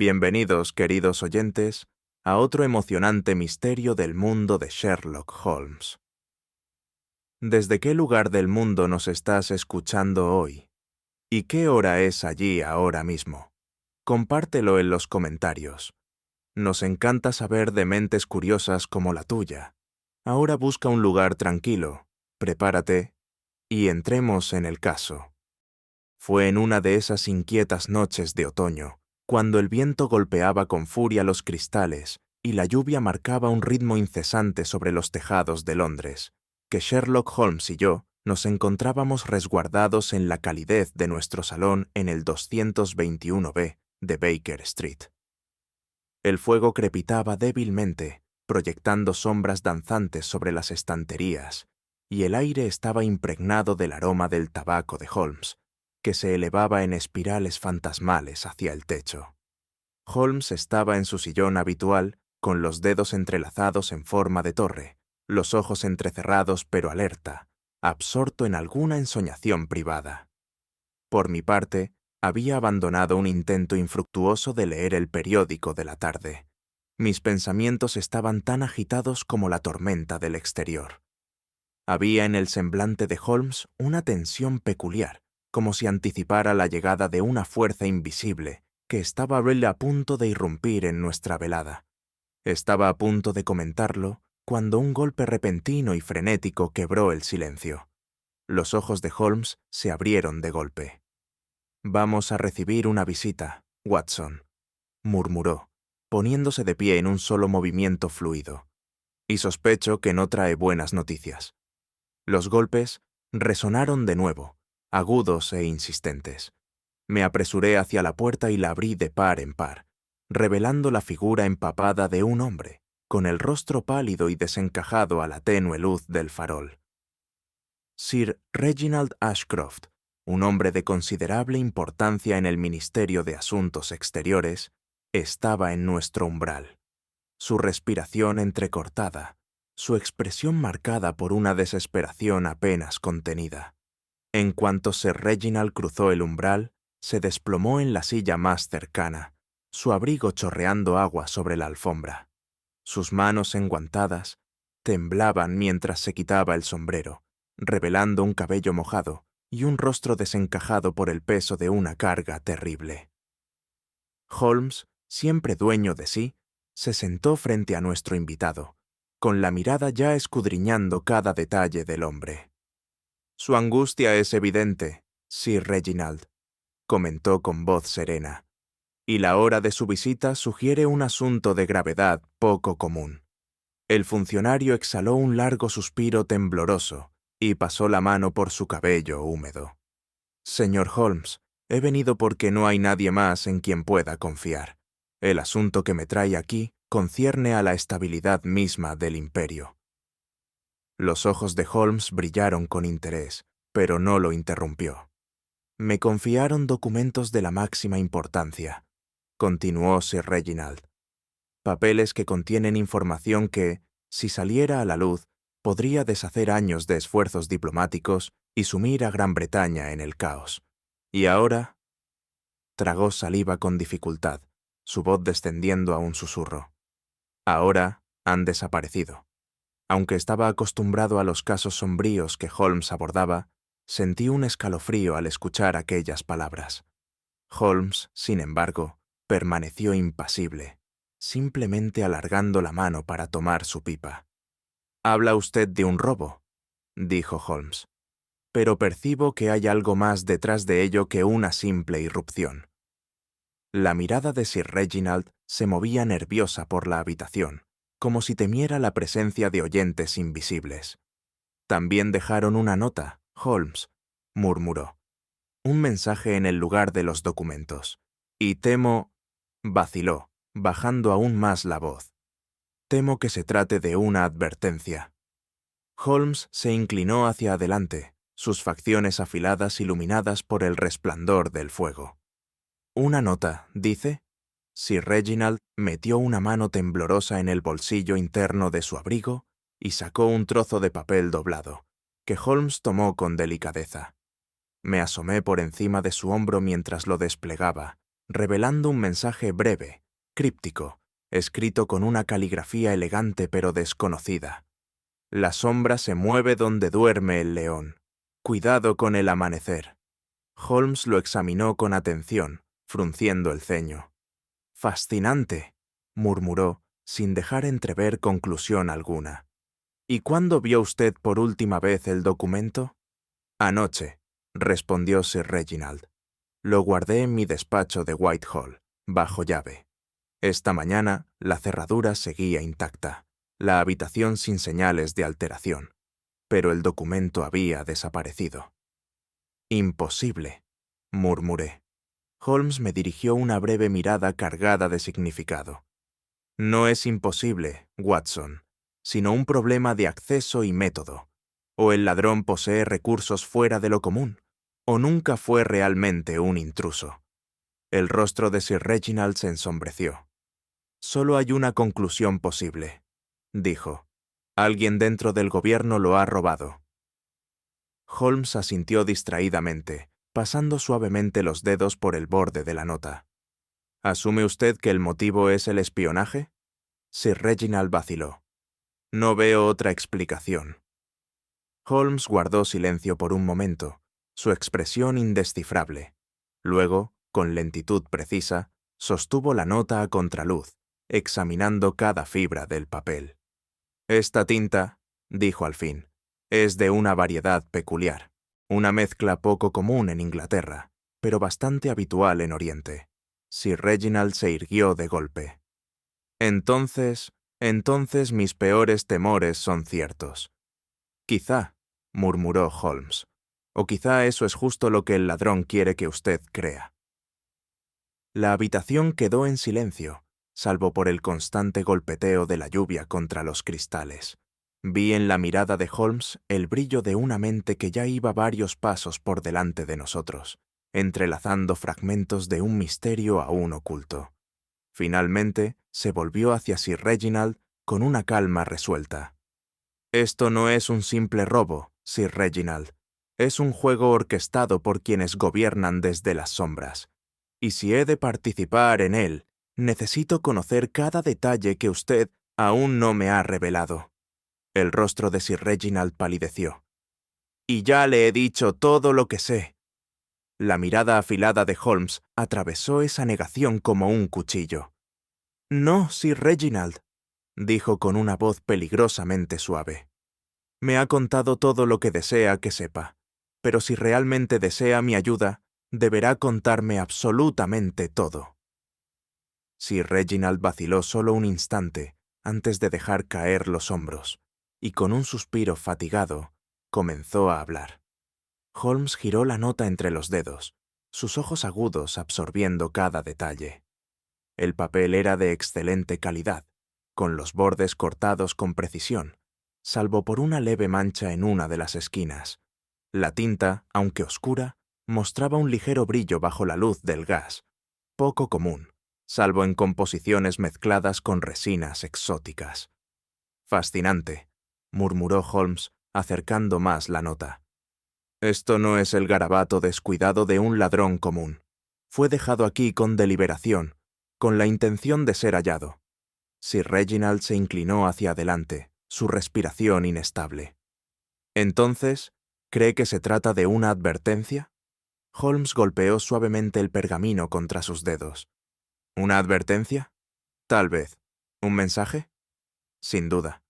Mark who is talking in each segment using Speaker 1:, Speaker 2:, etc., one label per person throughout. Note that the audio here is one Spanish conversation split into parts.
Speaker 1: Bienvenidos, queridos oyentes, a otro emocionante misterio del mundo de Sherlock Holmes. ¿Desde qué lugar del mundo nos estás escuchando hoy? ¿Y qué hora es allí ahora mismo? Compártelo en los comentarios. Nos encanta saber de mentes curiosas como la tuya. Ahora busca un lugar tranquilo, prepárate y entremos en el caso. Fue en una de esas inquietas noches de otoño, cuando el viento golpeaba con furia los cristales y la lluvia marcaba un ritmo incesante sobre los tejados de Londres, que Sherlock Holmes y yo nos encontrábamos resguardados en la calidez de nuestro salón en el 221B de Baker Street. El fuego crepitaba débilmente, proyectando sombras danzantes sobre las estanterías, y el aire estaba impregnado del aroma del tabaco de Holmes, que se elevaba en espirales fantasmales hacia el techo. Holmes estaba en su sillón habitual, con los dedos entrelazados en forma de torre, los ojos entrecerrados pero alerta, absorto en alguna ensoñación privada. Por mi parte, había abandonado un intento infructuoso de leer el periódico de la tarde. Mis pensamientos estaban tan agitados como la tormenta del exterior. Había en el semblante de Holmes una tensión peculiar, como si anticipara la llegada de una fuerza invisible que estaba a punto de irrumpir en nuestra velada. Estaba a punto de comentarlo cuando un golpe repentino y frenético quebró el silencio. Los ojos de Holmes se abrieron de golpe. «Vamos a recibir una visita, Watson», murmuró, poniéndose de pie en un solo movimiento fluido. «Y sospecho que no trae buenas noticias». Los golpes resonaron de nuevo, agudos e insistentes. Me apresuré hacia la puerta y la abrí de par en par, revelando la figura empapada de un hombre, con el rostro pálido y desencajado a la tenue luz del farol. Sir Reginald Ashcroft, un hombre de considerable importancia en el Ministerio de Asuntos Exteriores, estaba en nuestro umbral. Su respiración entrecortada, su expresión marcada por una desesperación apenas contenida. En cuanto Sir Reginald cruzó el umbral, se desplomó en la silla más cercana, su abrigo chorreando agua sobre la alfombra. Sus manos enguantadas temblaban mientras se quitaba el sombrero, revelando un cabello mojado y un rostro desencajado por el peso de una carga terrible. Holmes, siempre dueño de sí, se sentó frente a nuestro invitado, con la mirada ya escudriñando cada detalle del hombre. «Su angustia es evidente, Sir Reginald», comentó con voz serena, «y la hora de su visita sugiere un asunto de gravedad poco común». El funcionario exhaló un largo suspiro tembloroso y pasó la mano por su cabello húmedo. «Señor Holmes, he venido porque no hay nadie más en quien pueda confiar. El asunto que me trae aquí concierne a la estabilidad misma del imperio». Los ojos de Holmes brillaron con interés, pero no lo interrumpió. «Me confiaron documentos de la máxima importancia», continuó Sir Reginald. «Papeles que contienen información que, si saliera a la luz, podría deshacer años de esfuerzos diplomáticos y sumir a Gran Bretaña en el caos. Y ahora...» Tragó saliva con dificultad, su voz descendiendo a un susurro. «Ahora han desaparecido». Aunque estaba acostumbrado a los casos sombríos que Holmes abordaba, sentí un escalofrío al escuchar aquellas palabras. Holmes, sin embargo, permaneció impasible, simplemente alargando la mano para tomar su pipa. «Habla usted de un robo», dijo Holmes, «pero percibo que hay algo más detrás de ello que una simple irrupción». La mirada de Sir Reginald se movía nerviosa por la habitación, como si temiera la presencia de oyentes invisibles. «También dejaron una nota, Holmes», murmuró. «Un mensaje en el lugar de los documentos. Y temo...» vaciló, bajando aún más la voz. «Temo que se trate de una advertencia». Holmes se inclinó hacia adelante, sus facciones afiladas iluminadas por el resplandor del fuego. «¿Una nota, dice?» Sir Reginald metió una mano temblorosa en el bolsillo interno de su abrigo y sacó un trozo de papel doblado, que Holmes tomó con delicadeza. Me asomé por encima de su hombro mientras lo desplegaba, revelando un mensaje breve, críptico, escrito con una caligrafía elegante pero desconocida. La sombra se mueve donde duerme el león. Cuidado con el amanecer. Holmes lo examinó con atención, frunciendo el ceño. «Fascinante», murmuró, sin dejar entrever conclusión alguna. «¿Y cuándo vio usted por última vez el documento?» «Anoche», respondió Sir Reginald. «Lo guardé en mi despacho de Whitehall, bajo llave. Esta mañana la cerradura seguía intacta, la habitación sin señales de alteración, pero el documento había desaparecido». «Imposible», murmuré. Holmes me dirigió una breve mirada cargada de significado. «No es imposible, Watson, sino un problema de acceso y método. O el ladrón posee recursos fuera de lo común, o nunca fue realmente un intruso». El rostro de Sir Reginald se ensombreció. «Solo hay una conclusión posible», dijo. «Alguien dentro del gobierno lo ha robado». Holmes asintió distraídamente, pasando suavemente los dedos por el borde de la nota. «¿Asume usted que el motivo es el espionaje?» Sir Reginald vaciló. «No veo otra explicación». Holmes guardó silencio por un momento, su expresión indescifrable. Luego, con lentitud precisa, sostuvo la nota a contraluz, examinando cada fibra del papel. «Esta tinta», dijo al fin, «es de una variedad peculiar, una mezcla poco común en Inglaterra, pero bastante habitual en Oriente». Sir Reginald se irguió de golpe. Entonces mis peores temores son ciertos». «Quizá», murmuró Holmes, «o quizá eso es justo lo que el ladrón quiere que usted crea». La habitación quedó en silencio, salvo por el constante golpeteo de la lluvia contra los cristales. Vi en la mirada de Holmes el brillo de una mente que ya iba varios pasos por delante de nosotros, entrelazando fragmentos de un misterio aún oculto. Finalmente, se volvió hacia Sir Reginald con una calma resuelta. «Esto no es un simple robo, Sir Reginald. Es un juego orquestado por quienes gobiernan desde las sombras. Y si he de participar en él, necesito conocer cada detalle que usted aún no me ha revelado». El rostro de Sir Reginald palideció. «Y ya le he dicho todo lo que sé». La mirada afilada de Holmes atravesó esa negación como un cuchillo. «No, Sir Reginald», dijo con una voz peligrosamente suave. «Me ha contado todo lo que desea que sepa, pero si realmente desea mi ayuda, deberá contarme absolutamente todo». Sir Reginald vaciló solo un instante antes de dejar caer los hombros, y con un suspiro fatigado, comenzó a hablar. Holmes giró la nota entre los dedos, sus ojos agudos absorbiendo cada detalle. El papel era de excelente calidad, con los bordes cortados con precisión, salvo por una leve mancha en una de las esquinas. La tinta, aunque oscura, mostraba un ligero brillo bajo la luz del gas, poco común, salvo en composiciones mezcladas con resinas exóticas. «Fascinante», murmuró Holmes, acercando más la nota. «Esto no es el garabato descuidado de un ladrón común. Fue dejado aquí con deliberación, con la intención de ser hallado». Sir Reginald se inclinó hacia adelante, su respiración inestable. «Entonces, ¿cree que se trata de una advertencia?» Holmes golpeó suavemente el pergamino contra sus dedos. «¿Una advertencia? Tal vez. ¿Un mensaje? Sin duda.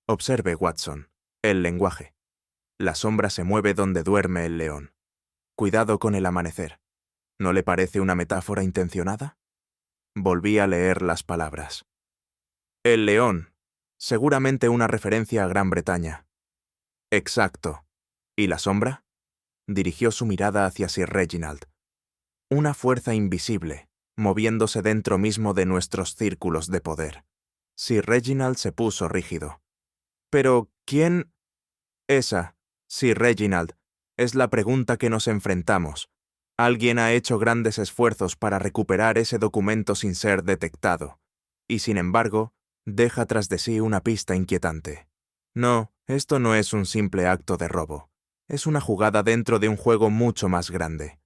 Speaker 1: Observe, Watson, el lenguaje. La sombra se mueve donde duerme el león. Cuidado con el amanecer. ¿No le parece una metáfora intencionada?» Volví a leer las palabras. «El león. Seguramente una referencia a Gran Bretaña». «Exacto. ¿Y la sombra?» Dirigió su mirada hacia Sir Reginald. «Una fuerza invisible, moviéndose dentro mismo de nuestros círculos de poder». Sir Reginald se puso rígido. «Pero, ¿quién...?» «Esa, Sir Reginald, es la pregunta que nos enfrentamos. Alguien ha hecho grandes esfuerzos para recuperar ese documento sin ser detectado, y sin embargo, deja tras de sí una pista inquietante. No, esto no es un simple acto de robo. Es una jugada dentro de un juego mucho más grande.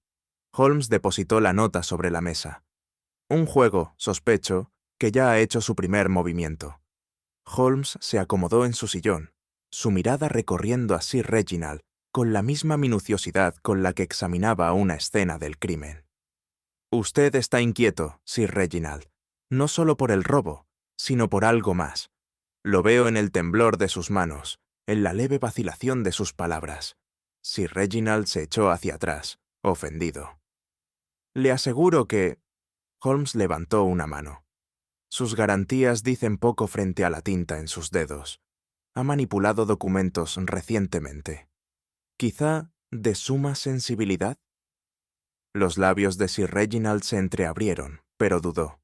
Speaker 1: Holmes depositó la nota sobre la mesa. Un juego, sospecho, que ya ha hecho su primer movimiento. Holmes se acomodó en su sillón, su mirada recorriendo a Sir Reginald con la misma minuciosidad con la que examinaba una escena del crimen. Usted está inquieto, Sir Reginald, no solo por el robo, sino por algo más. Lo veo en el temblor de sus manos, en la leve vacilación de sus palabras. Sir Reginald se echó hacia atrás, ofendido. Le aseguro que... Holmes levantó una mano. Sus garantías dicen poco frente a la tinta en sus dedos. Ha manipulado documentos recientemente. ¿Quizá de suma sensibilidad? Los labios de Sir Reginald se entreabrieron, pero dudó.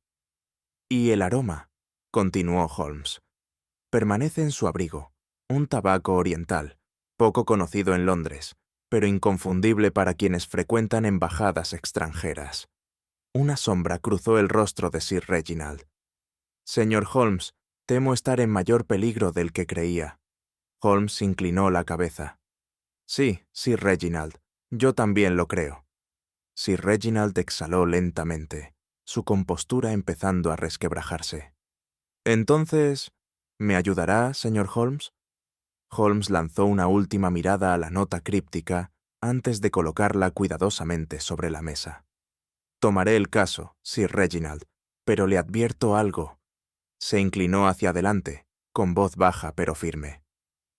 Speaker 1: «Y el aroma», continuó Holmes, «permanece en su abrigo, un tabaco oriental, poco conocido en Londres, pero inconfundible para quienes frecuentan embajadas extranjeras». Una sombra cruzó el rostro de Sir Reginald. «Señor Holmes, temo estar en mayor peligro del que creía». Holmes inclinó la cabeza. «Sí, Sir Reginald, yo también lo creo». Sir Reginald exhaló lentamente, su compostura empezando a resquebrajarse. «Entonces, ¿me ayudará, señor Holmes?» Holmes lanzó una última mirada a la nota críptica antes de colocarla cuidadosamente sobre la mesa. «Tomaré el caso, Sir Reginald, pero le advierto algo». Se inclinó hacia adelante, con voz baja pero firme.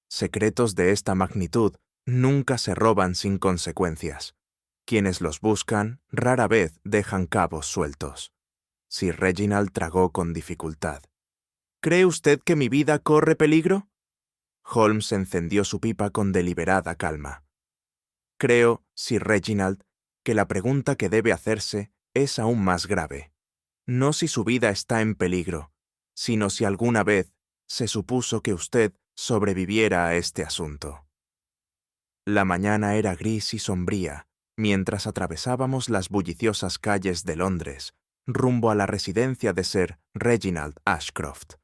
Speaker 1: «Secretos de esta magnitud nunca se roban sin consecuencias. Quienes los buscan rara vez dejan cabos sueltos». Sir Reginald tragó con dificultad. «¿Cree usted que mi vida corre peligro?» Holmes encendió su pipa con deliberada calma. «Creo, Sir Reginald, que la pregunta que debe hacerse es aún más grave. No si su vida está en peligro, sino si alguna vez se supuso que usted sobreviviera a este asunto». La mañana era gris y sombría, mientras atravesábamos las bulliciosas calles de Londres, rumbo a la residencia de Sir Reginald Ashcroft.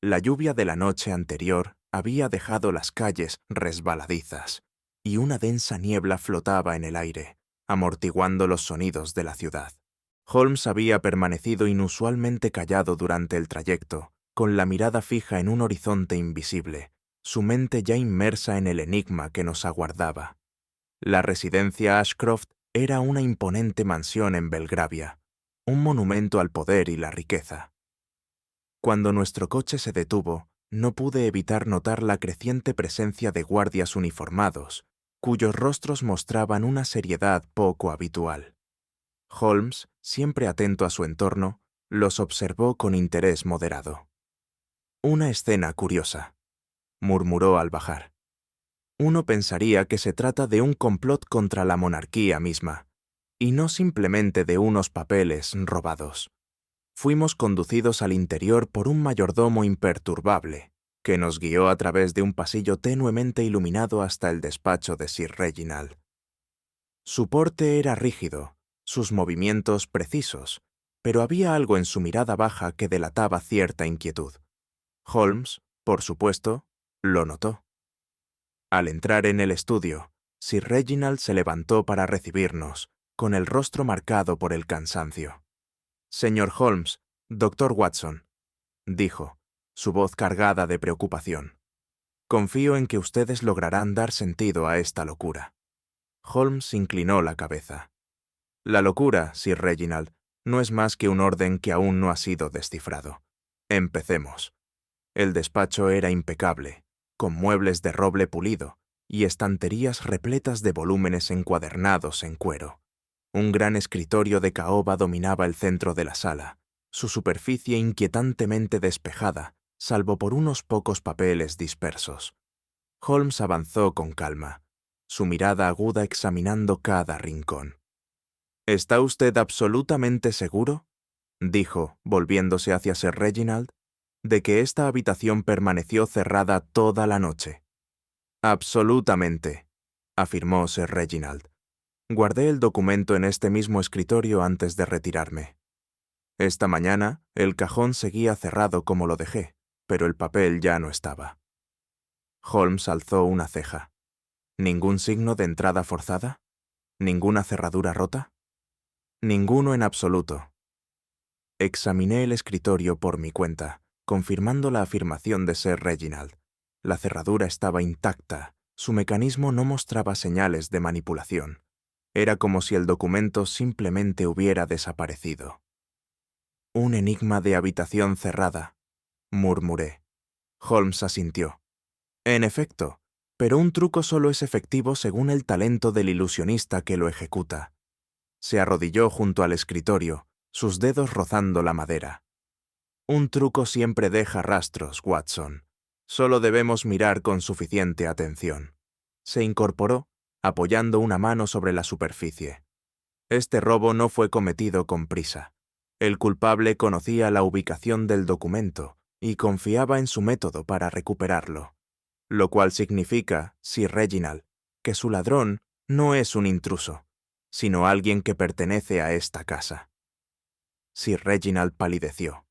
Speaker 1: La lluvia de la noche anterior había dejado las calles resbaladizas, y una densa niebla flotaba en el aire, amortiguando los sonidos de la ciudad. Holmes había permanecido inusualmente callado durante el trayecto, con la mirada fija en un horizonte invisible, su mente ya inmersa en el enigma que nos aguardaba. La residencia Ashcroft era una imponente mansión en Belgravia, un monumento al poder y la riqueza. Cuando nuestro coche se detuvo, no pude evitar notar la creciente presencia de guardias uniformados, cuyos rostros mostraban una seriedad poco habitual. Holmes, siempre atento a su entorno, los observó con interés moderado. «Una escena curiosa», murmuró al bajar. «Uno pensaría que se trata de un complot contra la monarquía misma, y no simplemente de unos papeles robados». Fuimos conducidos al interior por un mayordomo imperturbable, que nos guió a través de un pasillo tenuemente iluminado hasta el despacho de Sir Reginald. Su porte era rígido, sus movimientos precisos, pero había algo en su mirada baja que delataba cierta inquietud. Holmes, por supuesto, lo notó. Al entrar en el estudio, Sir Reginald se levantó para recibirnos, con el rostro marcado por el cansancio. «Señor Holmes, doctor Watson», dijo, su voz cargada de preocupación. «Confío en que ustedes lograrán dar sentido a esta locura». Holmes inclinó la cabeza. «La locura, Sir Reginald, no es más que un orden que aún no ha sido descifrado. Empecemos». El despacho era impecable, con muebles de roble pulido y estanterías repletas de volúmenes encuadernados en cuero. Un gran escritorio de caoba dominaba el centro de la sala, su superficie inquietantemente despejada, salvo por unos pocos papeles dispersos. Holmes avanzó con calma, su mirada aguda examinando cada rincón. «¿Está usted absolutamente seguro?», dijo, volviéndose hacia Sir Reginald, «de que esta habitación permaneció cerrada toda la noche». «Absolutamente», afirmó Sir Reginald. «Guardé el documento en este mismo escritorio antes de retirarme. Esta mañana el cajón seguía cerrado como lo dejé, pero el papel ya no estaba». Holmes alzó una ceja. «¿Ningún signo de entrada forzada? ¿Ninguna cerradura rota?». Ninguno en absoluto. Examiné el escritorio por mi cuenta, confirmando la afirmación de Sir Reginald. La cerradura estaba intacta, su mecanismo no mostraba señales de manipulación. Era como si el documento simplemente hubiera desaparecido. Un enigma de habitación cerrada, murmuré. Holmes asintió. En efecto, pero un truco solo es efectivo según el talento del ilusionista que lo ejecuta. Se arrodilló junto al escritorio, sus dedos rozando la madera. Un truco siempre deja rastros, Watson. Solo debemos mirar con suficiente atención. Se incorporó, apoyando una mano sobre la superficie. Este robo no fue cometido con prisa. El culpable conocía la ubicación del documento y confiaba en su método para recuperarlo. Lo cual significa, Sir Reginald, que su ladrón no es un intruso, sino alguien que pertenece a esta casa. Sir Reginald palideció.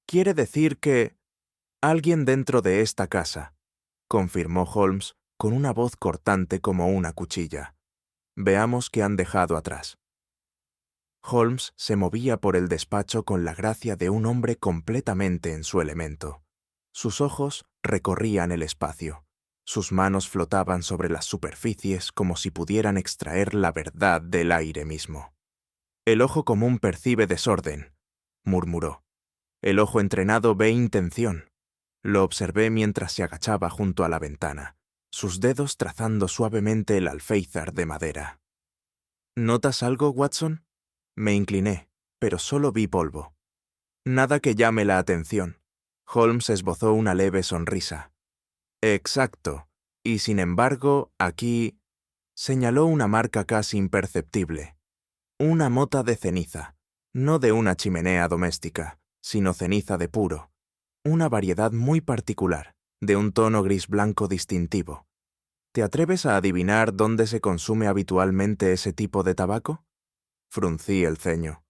Speaker 1: «Quiere decir que alguien dentro de esta casa», confirmó Holmes con una voz cortante como una cuchilla. «Veamos qué han dejado atrás». Holmes se movía por el despacho con la gracia de un hombre completamente en su elemento. Sus ojos recorrían el espacio. Sus manos flotaban sobre las superficies como si pudieran extraer la verdad del aire mismo. «El ojo común percibe desorden», murmuró. «El ojo entrenado ve intención». Lo observé mientras se agachaba junto a la ventana, sus dedos trazando suavemente el alféizar de madera. «¿Notas algo, Watson?» Me incliné, pero solo vi polvo. «Nada que llame la atención». Holmes esbozó una leve sonrisa. «Exacto. Y sin embargo, aquí...» Señaló una marca casi imperceptible. Una mota de ceniza, no de una chimenea doméstica, sino ceniza de puro. Una variedad muy particular, de un tono gris-blanco distintivo. ¿Te atreves a adivinar dónde se consume habitualmente ese tipo de tabaco? Fruncí el ceño.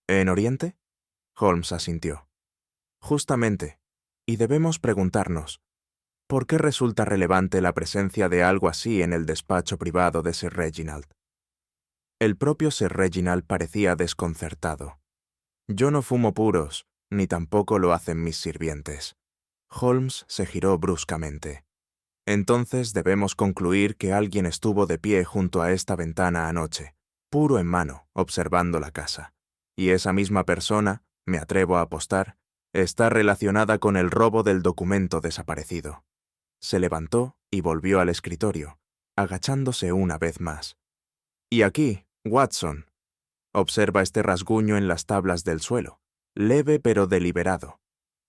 Speaker 1: ¿En Oriente? Holmes asintió. Justamente. Y debemos preguntarnos, ¿por qué resulta relevante la presencia de algo así en el despacho privado de Sir Reginald? El propio Sir Reginald parecía desconcertado. «Yo no fumo puros, ni tampoco lo hacen mis sirvientes». Holmes se giró bruscamente. «Entonces debemos concluir que alguien estuvo de pie junto a esta ventana anoche, puro en mano, observando la casa. Y esa misma persona, me atrevo a apostar, está relacionada con el robo del documento desaparecido». Se levantó y volvió al escritorio, agachándose una vez más. «Y aquí, Watson, observa este rasguño en las tablas del suelo, leve pero deliberado.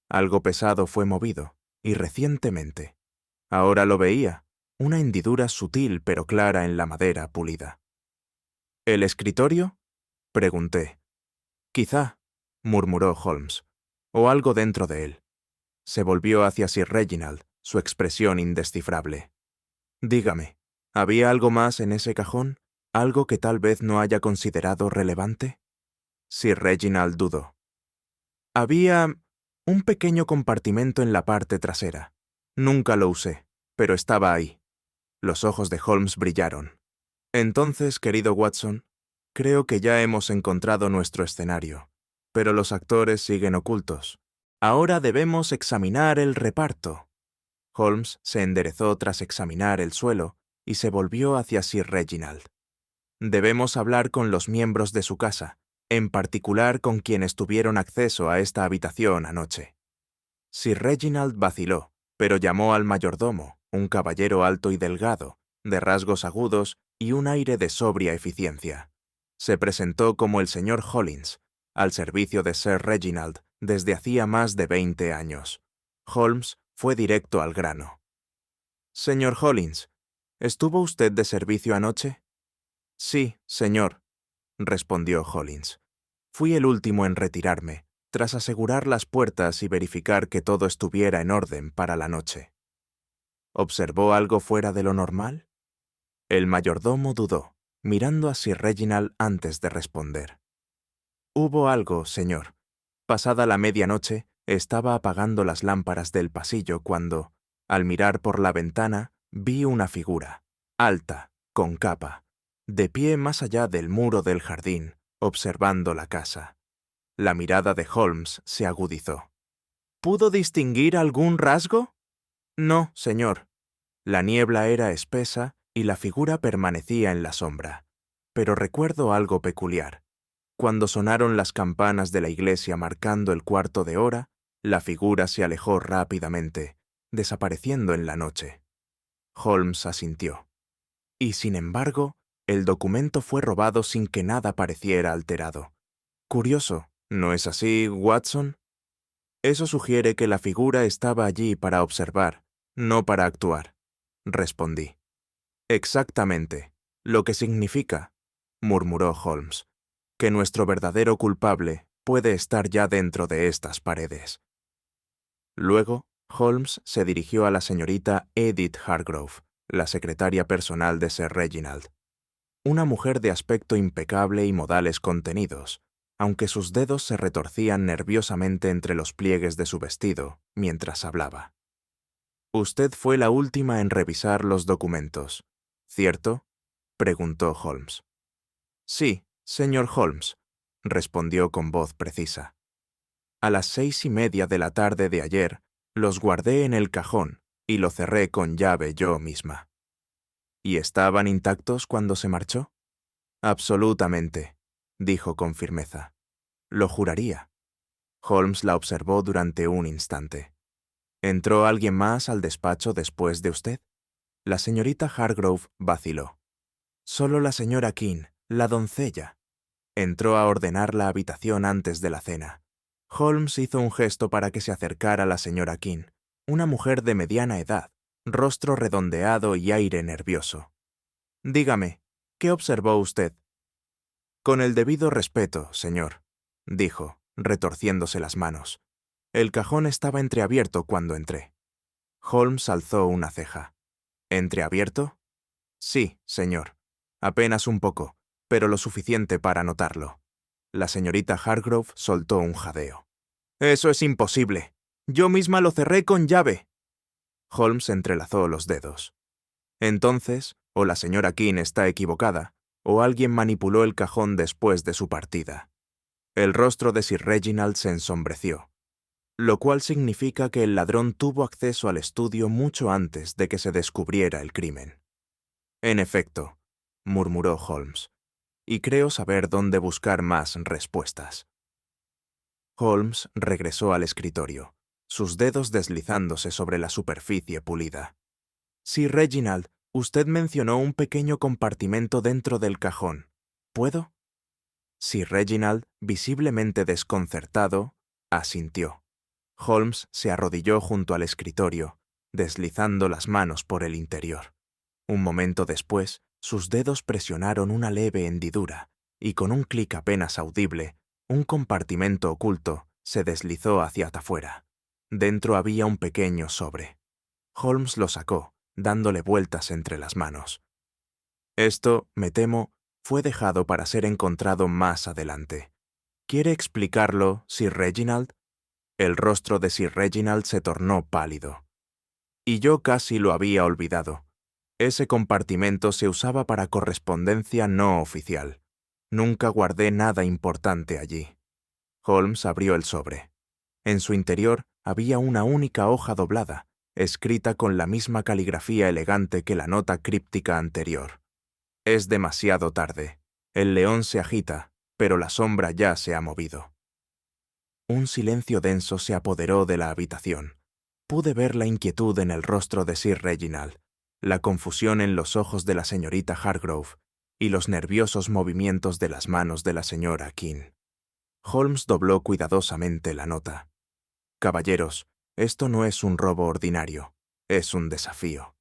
Speaker 1: Algo pesado fue movido, y recientemente. Ahora lo veía, una hendidura sutil pero clara en la madera pulida». «¿El escritorio?», pregunté. «Quizá», murmuró Holmes, «o algo dentro de él». Se volvió hacia Sir Reginald, su expresión indescifrable. «Dígame, ¿había algo más en ese cajón? ¿Algo que tal vez no haya considerado relevante?» Sir Reginald dudó. «Había un pequeño compartimento en la parte trasera. Nunca lo usé, pero estaba ahí». Los ojos de Holmes brillaron. «Entonces, querido Watson, creo que ya hemos encontrado nuestro escenario, pero los actores siguen ocultos. Ahora debemos examinar el reparto». Holmes se enderezó tras examinar el suelo y se volvió hacia Sir Reginald. «Debemos hablar con los miembros de su casa, en particular con quienes tuvieron acceso a esta habitación anoche». Sir Reginald vaciló, pero llamó al mayordomo, un caballero alto y delgado, de rasgos agudos y un aire de sobria eficiencia. Se presentó como el señor Hollins, al servicio de Sir Reginald desde hacía más de 20 años. Holmes fue directo al grano. «Señor Hollins, ¿estuvo usted de servicio anoche?» «Sí, señor», respondió Hollins. «Fui el último en retirarme, tras asegurar las puertas y verificar que todo estuviera en orden para la noche». «¿Observó algo fuera de lo normal?» El mayordomo dudó, mirando a Sir Reginald antes de responder. «Hubo algo, señor. Pasada la medianoche, estaba apagando las lámparas del pasillo cuando, al mirar por la ventana, vi una figura, alta, con capa, de pie más allá del muro del jardín, observando la casa. La mirada de Holmes se agudizó. ¿Pudo distinguir algún rasgo? No, señor. La niebla era espesa y la figura permanecía en la sombra. Pero recuerdo algo peculiar. Cuando sonaron las campanas de la iglesia marcando el cuarto de hora, la figura se alejó rápidamente, desapareciendo en la noche. Holmes asintió. Y sin embargo, el documento fue robado sin que nada pareciera alterado. Curioso, ¿no es así, Watson? Eso sugiere que la figura estaba allí para observar, no para actuar, respondí. Exactamente, lo que significa, murmuró Holmes, que nuestro verdadero culpable puede estar ya dentro de estas paredes. Luego, Holmes se dirigió a la señorita Edith Hargrove, la secretaria personal de Sir Reginald. Una mujer de aspecto impecable y modales contenidos, aunque sus dedos se retorcían nerviosamente entre los pliegues de su vestido mientras hablaba. «Usted fue la última en revisar los documentos, ¿cierto?», preguntó Holmes. «Sí, señor Holmes», respondió con voz precisa. «A las 6:30 de la tarde de ayer los guardé en el cajón y lo cerré con llave yo misma». «¿Y estaban intactos cuando se marchó?». «Absolutamente», dijo con firmeza. «Lo juraría». Holmes la observó durante un instante. ¿Entró alguien más al despacho después de usted? La señorita Hargrove vaciló. Solo la señora King, la doncella. Entró a ordenar la habitación antes de la cena. Holmes hizo un gesto para que se acercara la señora King, una mujer de mediana edad, rostro redondeado y aire nervioso. «Dígame, ¿qué observó usted?». «Con el debido respeto, señor», dijo, retorciéndose las manos. «El cajón estaba entreabierto cuando entré». Holmes alzó una ceja. «¿Entreabierto?». «Sí, señor. Apenas un poco, pero lo suficiente para notarlo». La señorita Hargrove soltó un jadeo. «Eso es imposible. Yo misma lo cerré con llave». Holmes entrelazó los dedos. «Entonces, o la señora King está equivocada, o alguien manipuló el cajón después de su partida». El rostro de Sir Reginald se ensombreció, lo cual significa que el ladrón tuvo acceso al estudio mucho antes de que se descubriera el crimen. «En efecto», murmuró Holmes, «y creo saber dónde buscar más respuestas». Holmes regresó al escritorio, sus dedos deslizándose sobre la superficie pulida. «Sir Reginald, usted mencionó un pequeño compartimento dentro del cajón. ¿Puedo?». Sir Reginald, visiblemente desconcertado, asintió. Holmes se arrodilló junto al escritorio, deslizando las manos por el interior. Un momento después, sus dedos presionaron una leve hendidura, y con un clic apenas audible, un compartimento oculto se deslizó hacia afuera. Dentro había un pequeño sobre. Holmes lo sacó, dándole vueltas entre las manos. «Esto, me temo, fue dejado para ser encontrado más adelante. ¿Quiere explicarlo, Sir Reginald?». El rostro de Sir Reginald se tornó pálido. «Y yo casi lo había olvidado. Ese compartimento se usaba para correspondencia no oficial. Nunca guardé nada importante allí». Holmes abrió el sobre. En su interior había una única hoja doblada, escrita con la misma caligrafía elegante que la nota críptica anterior. «Es demasiado tarde. El león se agita, pero la sombra ya se ha movido». Un silencio denso se apoderó de la habitación. Pude ver la inquietud en el rostro de Sir Reginald, la confusión en los ojos de la señorita Hargrove y los nerviosos movimientos de las manos de la señora King. Holmes dobló cuidadosamente la nota. «Caballeros, esto no es un robo ordinario, es un desafío.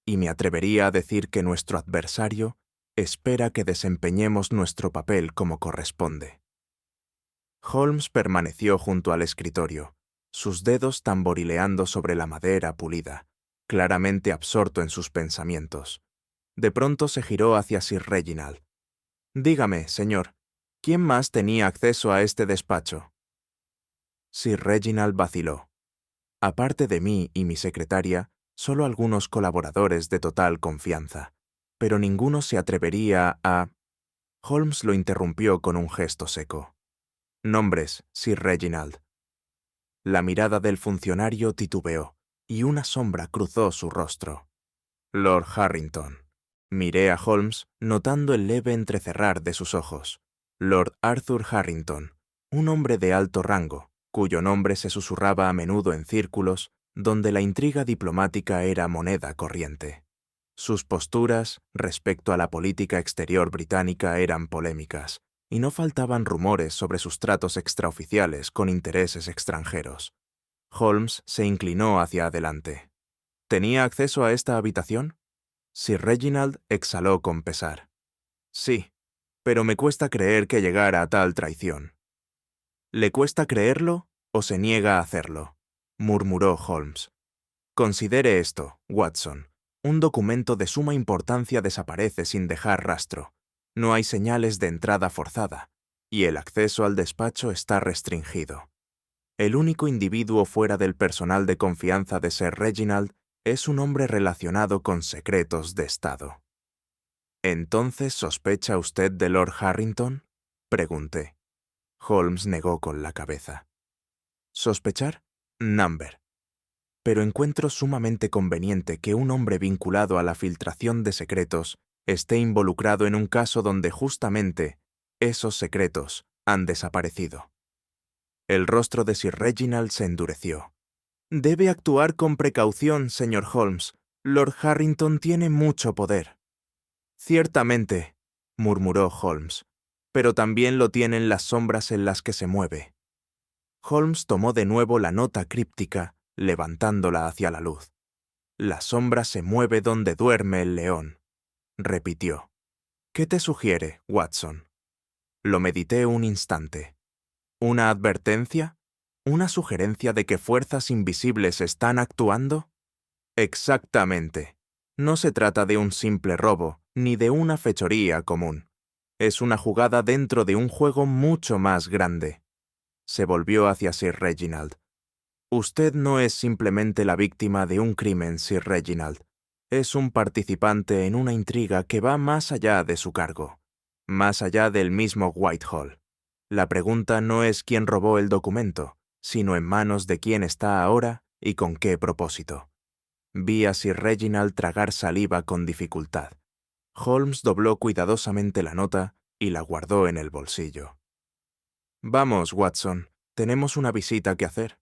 Speaker 1: Y me atrevería a decir que nuestro adversario espera que desempeñemos nuestro papel como corresponde». Holmes permaneció junto al escritorio, sus dedos tamborileando sobre la madera pulida, claramente absorto en sus pensamientos. De pronto se giró hacia Sir Reginald. «Dígame, señor, ¿quién más tenía acceso a este despacho?». Sir Reginald vaciló. «Aparte de mí y mi secretaria, solo algunos colaboradores de total confianza, pero ninguno se atrevería a...». Holmes lo interrumpió con un gesto seco. «Nombres, Sir Reginald». La mirada del funcionario titubeó, y una sombra cruzó su rostro. «Lord Harrington». Miré a Holmes, notando el leve entrecerrar de sus ojos. Lord Arthur Harrington, un hombre de alto rango, cuyo nombre se susurraba a menudo en círculos donde la intriga diplomática era moneda corriente. Sus posturas respecto a la política exterior británica eran polémicas, y no faltaban rumores sobre sus tratos extraoficiales con intereses extranjeros. Holmes se inclinó hacia adelante. ¿Tenía acceso a esta habitación? Sir Reginald exhaló con pesar. Sí, pero me cuesta creer que llegara a tal traición. ¿Le cuesta creerlo o se niega a hacerlo?, murmuró Holmes. Considere esto, Watson. Un documento de suma importancia desaparece sin dejar rastro. No hay señales de entrada forzada, y el acceso al despacho está restringido. El único individuo fuera del personal de confianza de Sir Reginald es un hombre relacionado con secretos de Estado. ¿Entonces sospecha usted de Lord Harrington?, pregunté. Holmes negó con la cabeza. ¿Sospechar? Number. Pero encuentro sumamente conveniente que un hombre vinculado a la filtración de secretos esté involucrado en un caso donde justamente esos secretos han desaparecido. El rostro de Sir Reginald se endureció. Debe actuar con precaución, señor Holmes. Lord Harrington tiene mucho poder. Ciertamente, murmuró Holmes, pero también lo tienen las sombras en las que se mueve. Holmes tomó de nuevo la nota críptica, levantándola hacia la luz. La sombra se mueve donde duerme el león, repitió. ¿Qué te sugiere, Watson? Lo medité un instante. ¿Una advertencia? ¿Una sugerencia de que fuerzas invisibles están actuando? Exactamente. No se trata de un simple robo, ni de una fechoría común. Es una jugada dentro de un juego mucho más grande. Se volvió hacia Sir Reginald. Usted no es simplemente la víctima de un crimen, Sir Reginald. Es un participante en una intriga que va más allá de su cargo, más allá del mismo Whitehall. La pregunta no es quién robó el documento, sino en manos de quién está ahora y con qué propósito. Vi a Sir Reginald tragar saliva con dificultad. Holmes dobló cuidadosamente la nota y la guardó en el bolsillo. «Vamos, Watson, tenemos una visita que hacer».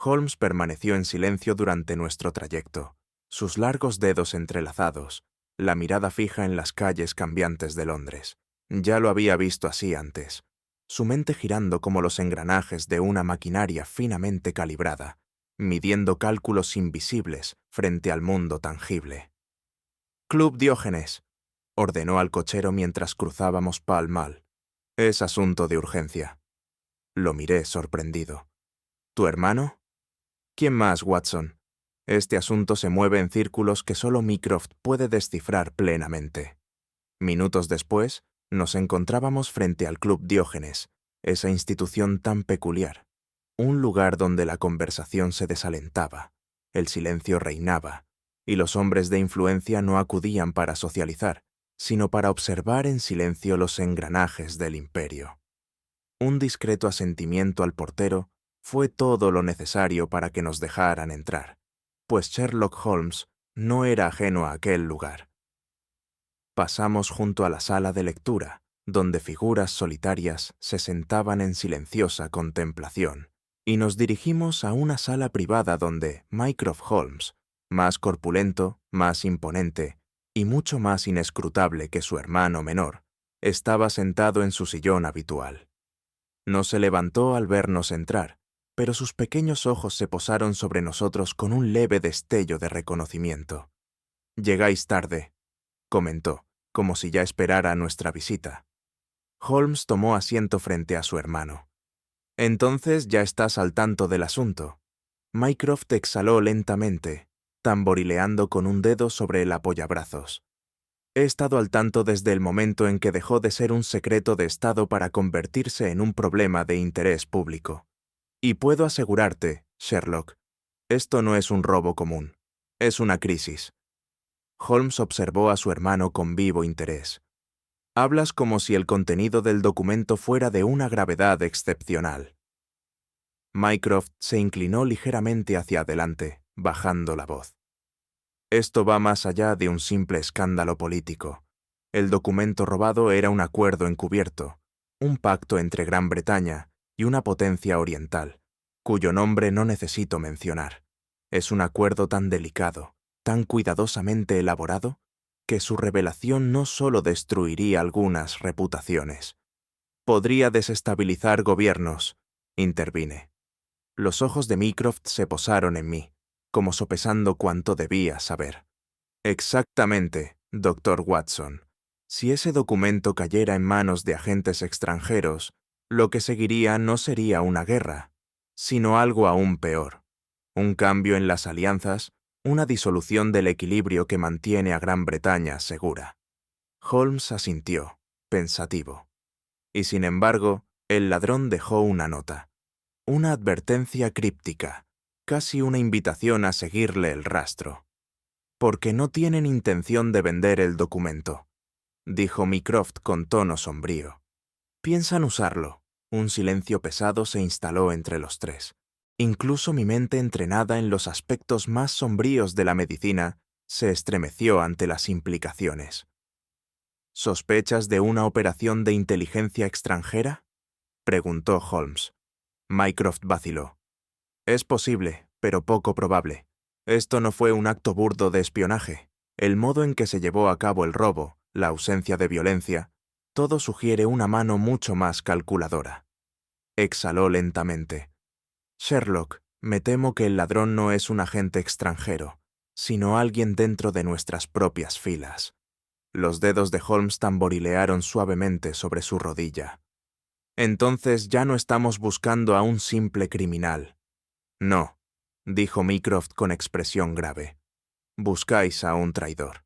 Speaker 1: Holmes permaneció en silencio durante nuestro trayecto, sus largos dedos entrelazados, la mirada fija en las calles cambiantes de Londres. Ya lo había visto así antes, su mente girando como los engranajes de una maquinaria finamente calibrada, midiendo cálculos invisibles frente al mundo tangible. «Club Diógenes», ordenó al cochero mientras cruzábamos Pall Mall. «Es asunto de urgencia». Lo miré sorprendido. «¿Tu hermano?» «¿Quién más, Watson? Este asunto se mueve en círculos que solo Mycroft puede descifrar plenamente». Minutos después, nos encontrábamos frente al Club Diógenes, esa institución tan peculiar. Un lugar donde la conversación se desalentaba, el silencio reinaba, y los hombres de influencia no acudían para socializar, sino para observar en silencio los engranajes del imperio. Un discreto asentimiento al portero fue todo lo necesario para que nos dejaran entrar, pues Sherlock Holmes no era ajeno a aquel lugar. Pasamos junto a la sala de lectura, donde figuras solitarias se sentaban en silenciosa contemplación, y nos dirigimos a una sala privada donde Mycroft Holmes, más corpulento, más imponente y mucho más inescrutable que su hermano menor, estaba sentado en su sillón habitual. No se levantó al vernos entrar, pero sus pequeños ojos se posaron sobre nosotros con un leve destello de reconocimiento. «Llegáis tarde», comentó, como si ya esperara nuestra visita. Holmes tomó asiento frente a su hermano. «Entonces ya estás al tanto del asunto». Mycroft exhaló lentamente, tamborileando con un dedo sobre el apoyabrazos. «He estado al tanto desde el momento en que dejó de ser un secreto de Estado para convertirse en un problema de interés público. Y puedo asegurarte, Sherlock, esto no es un robo común, es una crisis». Holmes observó a su hermano con vivo interés. Hablas como si el contenido del documento fuera de una gravedad excepcional. Mycroft se inclinó ligeramente hacia adelante, bajando la voz. Esto va más allá de un simple escándalo político. El documento robado era un acuerdo encubierto, un pacto entre Gran Bretaña y una potencia oriental, cuyo nombre no necesito mencionar. Es un acuerdo tan delicado, tan cuidadosamente elaborado, que su revelación no solo destruiría algunas reputaciones. Podría desestabilizar gobiernos, intervine. Los ojos de Mycroft se posaron en mí, como sopesando cuánto debía saber. Exactamente, Dr. Watson. Si ese documento cayera en manos de agentes extranjeros, lo que seguiría no sería una guerra, sino algo aún peor. Un cambio en las alianzas, una disolución del equilibrio que mantiene a Gran Bretaña segura. Holmes asintió, pensativo. Y sin embargo, el ladrón dejó una nota. Una advertencia críptica, casi una invitación a seguirle el rastro. Porque no tienen intención de vender el documento, dijo Mycroft con tono sombrío. Piensan usarlo. Un silencio pesado se instaló entre los tres. Incluso mi mente entrenada en los aspectos más sombríos de la medicina se estremeció ante las implicaciones. ¿Sospechas de una operación de inteligencia extranjera?, preguntó Holmes. Mycroft vaciló. Es posible, pero poco probable. Esto no fue un acto burdo de espionaje. El modo en que se llevó a cabo el robo, la ausencia de violencia, todo sugiere una mano mucho más calculadora. Exhaló lentamente. Sherlock, me temo que el ladrón no es un agente extranjero, sino alguien dentro de nuestras propias filas. Los dedos de Holmes tamborilearon suavemente sobre su rodilla. Entonces ya no estamos buscando a un simple criminal. No, dijo Mycroft con expresión grave. Buscáis a un traidor.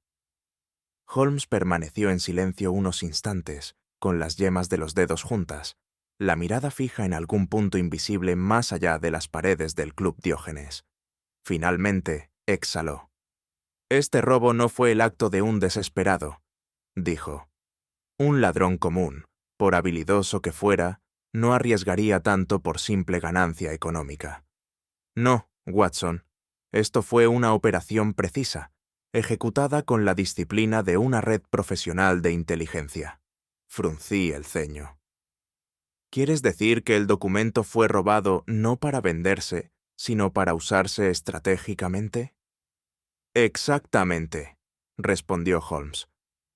Speaker 1: Holmes permaneció en silencio unos instantes, con las yemas de los dedos juntas, la mirada fija en algún punto invisible más allá de las paredes del Club Diógenes. Finalmente, exhaló. Este robo no fue el acto de un desesperado, dijo. Un ladrón común, por habilidoso que fuera, no arriesgaría tanto por simple ganancia económica. No, Watson, esto fue una operación precisa, ejecutada con la disciplina de una red profesional de inteligencia. Fruncí el ceño. ¿Quieres decir que el documento fue robado no para venderse, sino para usarse estratégicamente? Exactamente, respondió Holmes.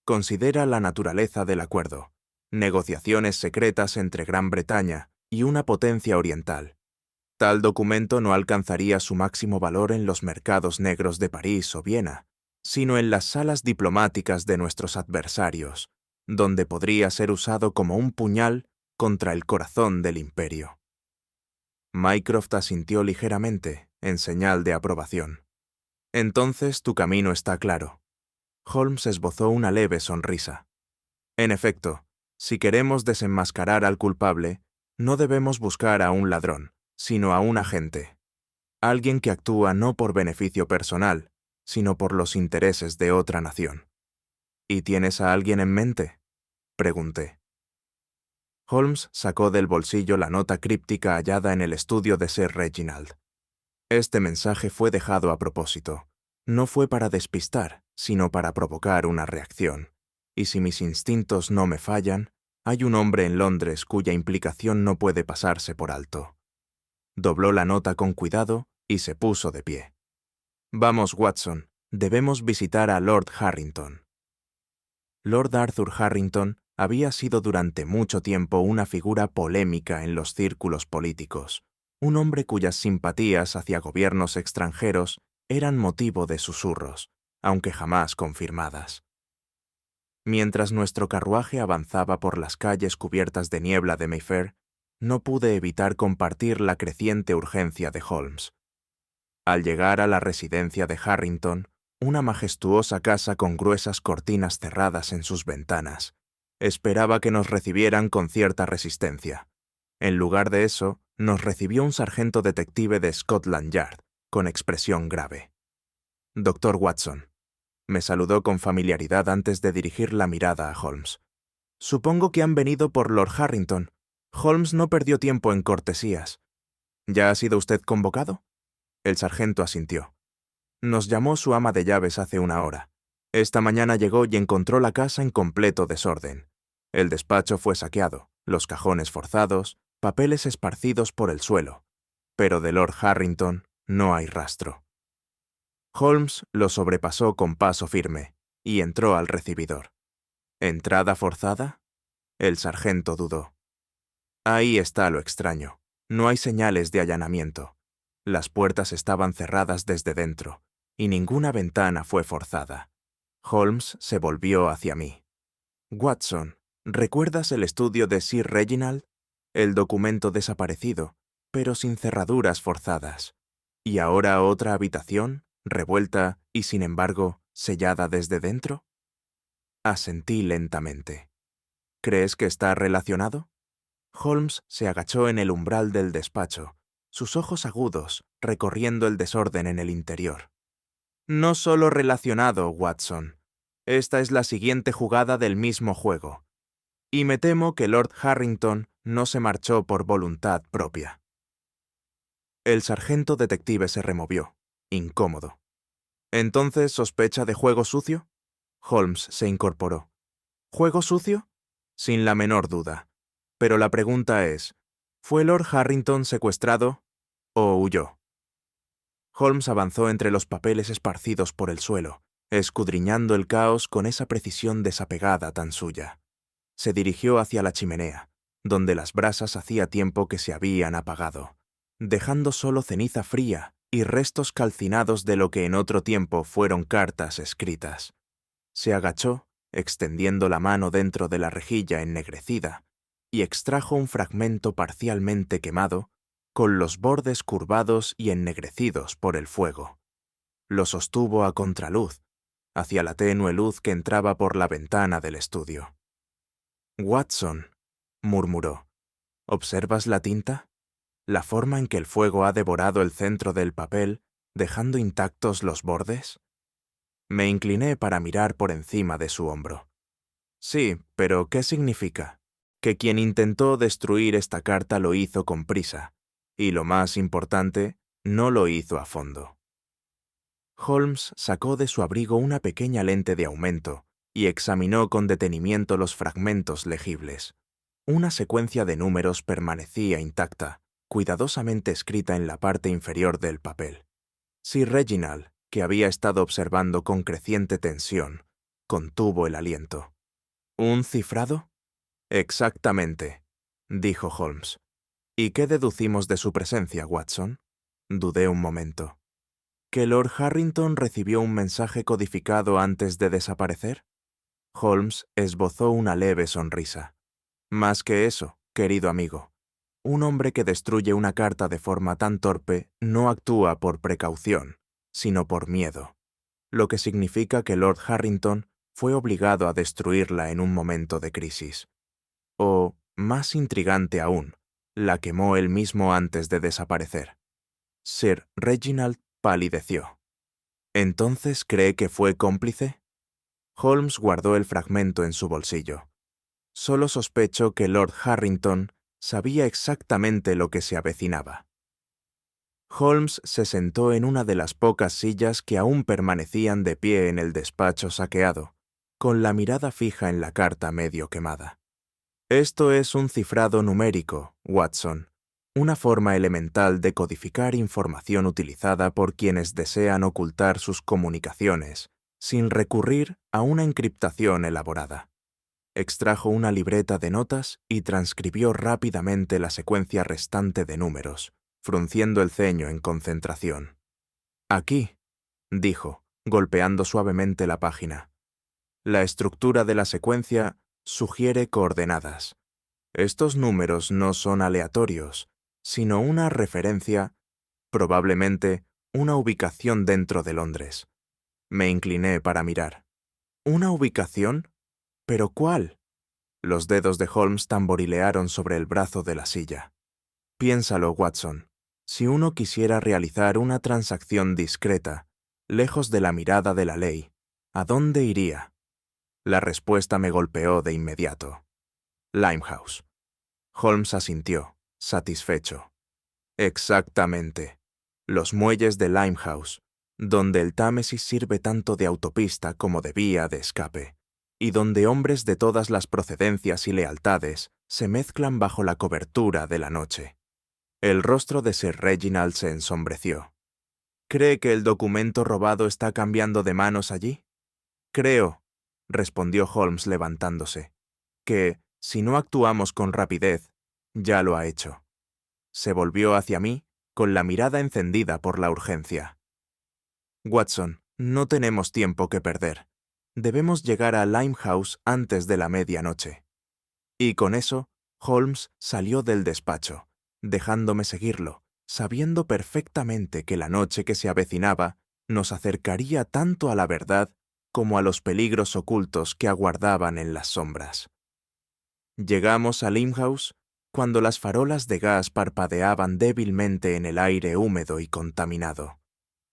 Speaker 1: Considera la naturaleza del acuerdo. Negociaciones secretas entre Gran Bretaña y una potencia oriental. Tal documento no alcanzaría su máximo valor en los mercados negros de París o Viena, sino en las salas diplomáticas de nuestros adversarios, donde podría ser usado como un puñal contra el corazón del imperio. Mycroft asintió ligeramente, en señal de aprobación. Entonces tu camino está claro. Holmes esbozó una leve sonrisa. En efecto, si queremos desenmascarar al culpable, no debemos buscar a un ladrón, sino a un agente. Alguien que actúa no por beneficio personal, sino por los intereses de otra nación. ¿Y tienes a alguien en mente?, pregunté. Holmes sacó del bolsillo la nota críptica hallada en el estudio de Sir Reginald. Este mensaje fue dejado a propósito. No fue para despistar, sino para provocar una reacción. Y si mis instintos no me fallan, hay un hombre en Londres cuya implicación no puede pasarse por alto. Dobló la nota con cuidado y se puso de pie. Vamos, Watson, debemos visitar a Lord Harrington. Lord Arthur Harrington había sido durante mucho tiempo una figura polémica en los círculos políticos, un hombre cuyas simpatías hacia gobiernos extranjeros eran motivo de susurros, aunque jamás confirmadas. Mientras nuestro carruaje avanzaba por las calles cubiertas de niebla de Mayfair, no pude evitar compartir la creciente urgencia de Holmes. Al llegar a la residencia de Harrington, una majestuosa casa con gruesas cortinas cerradas en sus ventanas, esperaba que nos recibieran con cierta resistencia. En lugar de eso, nos recibió un sargento detective de Scotland Yard, con expresión grave. «Dr. Watson», me saludó con familiaridad antes de dirigir la mirada a Holmes. Supongo que han venido por Lord Harrington. Holmes no perdió tiempo en cortesías. ¿Ya ha sido usted convocado? El sargento asintió. Nos llamó su ama de llaves hace una hora. Esta mañana llegó y encontró la casa en completo desorden. El despacho fue saqueado, los cajones forzados, papeles esparcidos por el suelo. Pero de Lord Harrington no hay rastro. Holmes lo sobrepasó con paso firme y entró al recibidor. ¿Entrada forzada? El sargento dudó. Ahí está lo extraño. No hay señales de allanamiento. Las puertas estaban cerradas desde dentro, y ninguna ventana fue forzada. Holmes se volvió hacia mí. Watson, ¿recuerdas el estudio de Sir Reginald? El documento desaparecido, pero sin cerraduras forzadas. ¿Y ahora otra habitación, revuelta y, sin embargo, sellada desde dentro? Asentí lentamente. ¿Crees que está relacionado? Holmes se agachó en el umbral del despacho, sus ojos agudos recorriendo el desorden en el interior. No solo relacionado, Watson. Esta es la siguiente jugada del mismo juego. Y me temo que Lord Harrington no se marchó por voluntad propia. El sargento detective se removió, incómodo. ¿Entonces sospecha de juego sucio? Holmes se incorporó. ¿Juego sucio? Sin la menor duda. Pero la pregunta es, ¿fue Lord Harrington secuestrado o huyó? Holmes avanzó entre los papeles esparcidos por el suelo, escudriñando el caos con esa precisión desapegada tan suya. Se dirigió hacia la chimenea, donde las brasas hacía tiempo que se habían apagado, dejando solo ceniza fría y restos calcinados de lo que en otro tiempo fueron cartas escritas. Se agachó, extendiendo la mano dentro de la rejilla ennegrecida, y extrajo un fragmento parcialmente quemado, con los bordes curvados y ennegrecidos por el fuego. Lo sostuvo a contraluz, hacia la tenue luz que entraba por la ventana del estudio. «Watson», murmuró, ¿observas la tinta? ¿La forma en que el fuego ha devorado el centro del papel, dejando intactos los bordes? Me incliné para mirar por encima de su hombro. Sí, pero ¿qué significa? Que quien intentó destruir esta carta lo hizo con prisa, y lo más importante, no lo hizo a fondo. Holmes sacó de su abrigo una pequeña lente de aumento y examinó con detenimiento los fragmentos legibles. Una secuencia de números permanecía intacta, cuidadosamente escrita en la parte inferior del papel. Sir Reginald, que había estado observando con creciente tensión, contuvo el aliento. ¿Un cifrado? Exactamente, dijo Holmes. ¿Y qué deducimos de su presencia, Watson? Dudé un momento. ¿Que Lord Harrington recibió un mensaje codificado antes de desaparecer? Holmes esbozó una leve sonrisa. Más que eso, querido amigo. Un hombre que destruye una carta de forma tan torpe no actúa por precaución, sino por miedo, lo que significa que Lord Harrington fue obligado a destruirla en un momento de crisis. O, más intrigante aún, la quemó él mismo antes de desaparecer. Sir Reginald palideció. ¿Entonces cree que fue cómplice? Holmes guardó el fragmento en su bolsillo. Solo sospecho que Lord Harrington sabía exactamente lo que se avecinaba. Holmes se sentó en una de las pocas sillas que aún permanecían de pie en el despacho saqueado, con la mirada fija en la carta medio quemada. Esto es un cifrado numérico, Watson, una forma elemental de codificar información utilizada por quienes desean ocultar sus comunicaciones, sin recurrir a una encriptación elaborada. Extrajo una libreta de notas y transcribió rápidamente la secuencia restante de números, frunciendo el ceño en concentración. Aquí, dijo, golpeando suavemente la página. La estructura de la secuencia sugiere coordenadas. Estos números no son aleatorios, sino una referencia, probablemente una ubicación dentro de Londres. Me incliné para mirar. ¿Una ubicación? ¿Pero cuál? Los dedos de Holmes tamborilearon sobre el brazo de la silla. Piénsalo, Watson. Si uno quisiera realizar una transacción discreta, lejos de la mirada de la ley, ¿a dónde iría? La respuesta me golpeó de inmediato. Limehouse. Holmes asintió, satisfecho. Exactamente. Los muelles de Limehouse, donde el Támesis sirve tanto de autopista como de vía de escape, y donde hombres de todas las procedencias y lealtades se mezclan bajo la cobertura de la noche. El rostro de Sir Reginald se ensombreció. ¿Cree que el documento robado está cambiando de manos allí? Creo, respondió Holmes levantándose, que, si no actuamos con rapidez, ya lo ha hecho. Se volvió hacia mí, con la mirada encendida por la urgencia. Watson, no tenemos tiempo que perder. Debemos llegar a Limehouse antes de la medianoche. Y con eso, Holmes salió del despacho, dejándome seguirlo, sabiendo perfectamente que la noche que se avecinaba nos acercaría tanto a la verdad como a los peligros ocultos que aguardaban en las sombras. Llegamos a Limehouse cuando las farolas de gas parpadeaban débilmente en el aire húmedo y contaminado.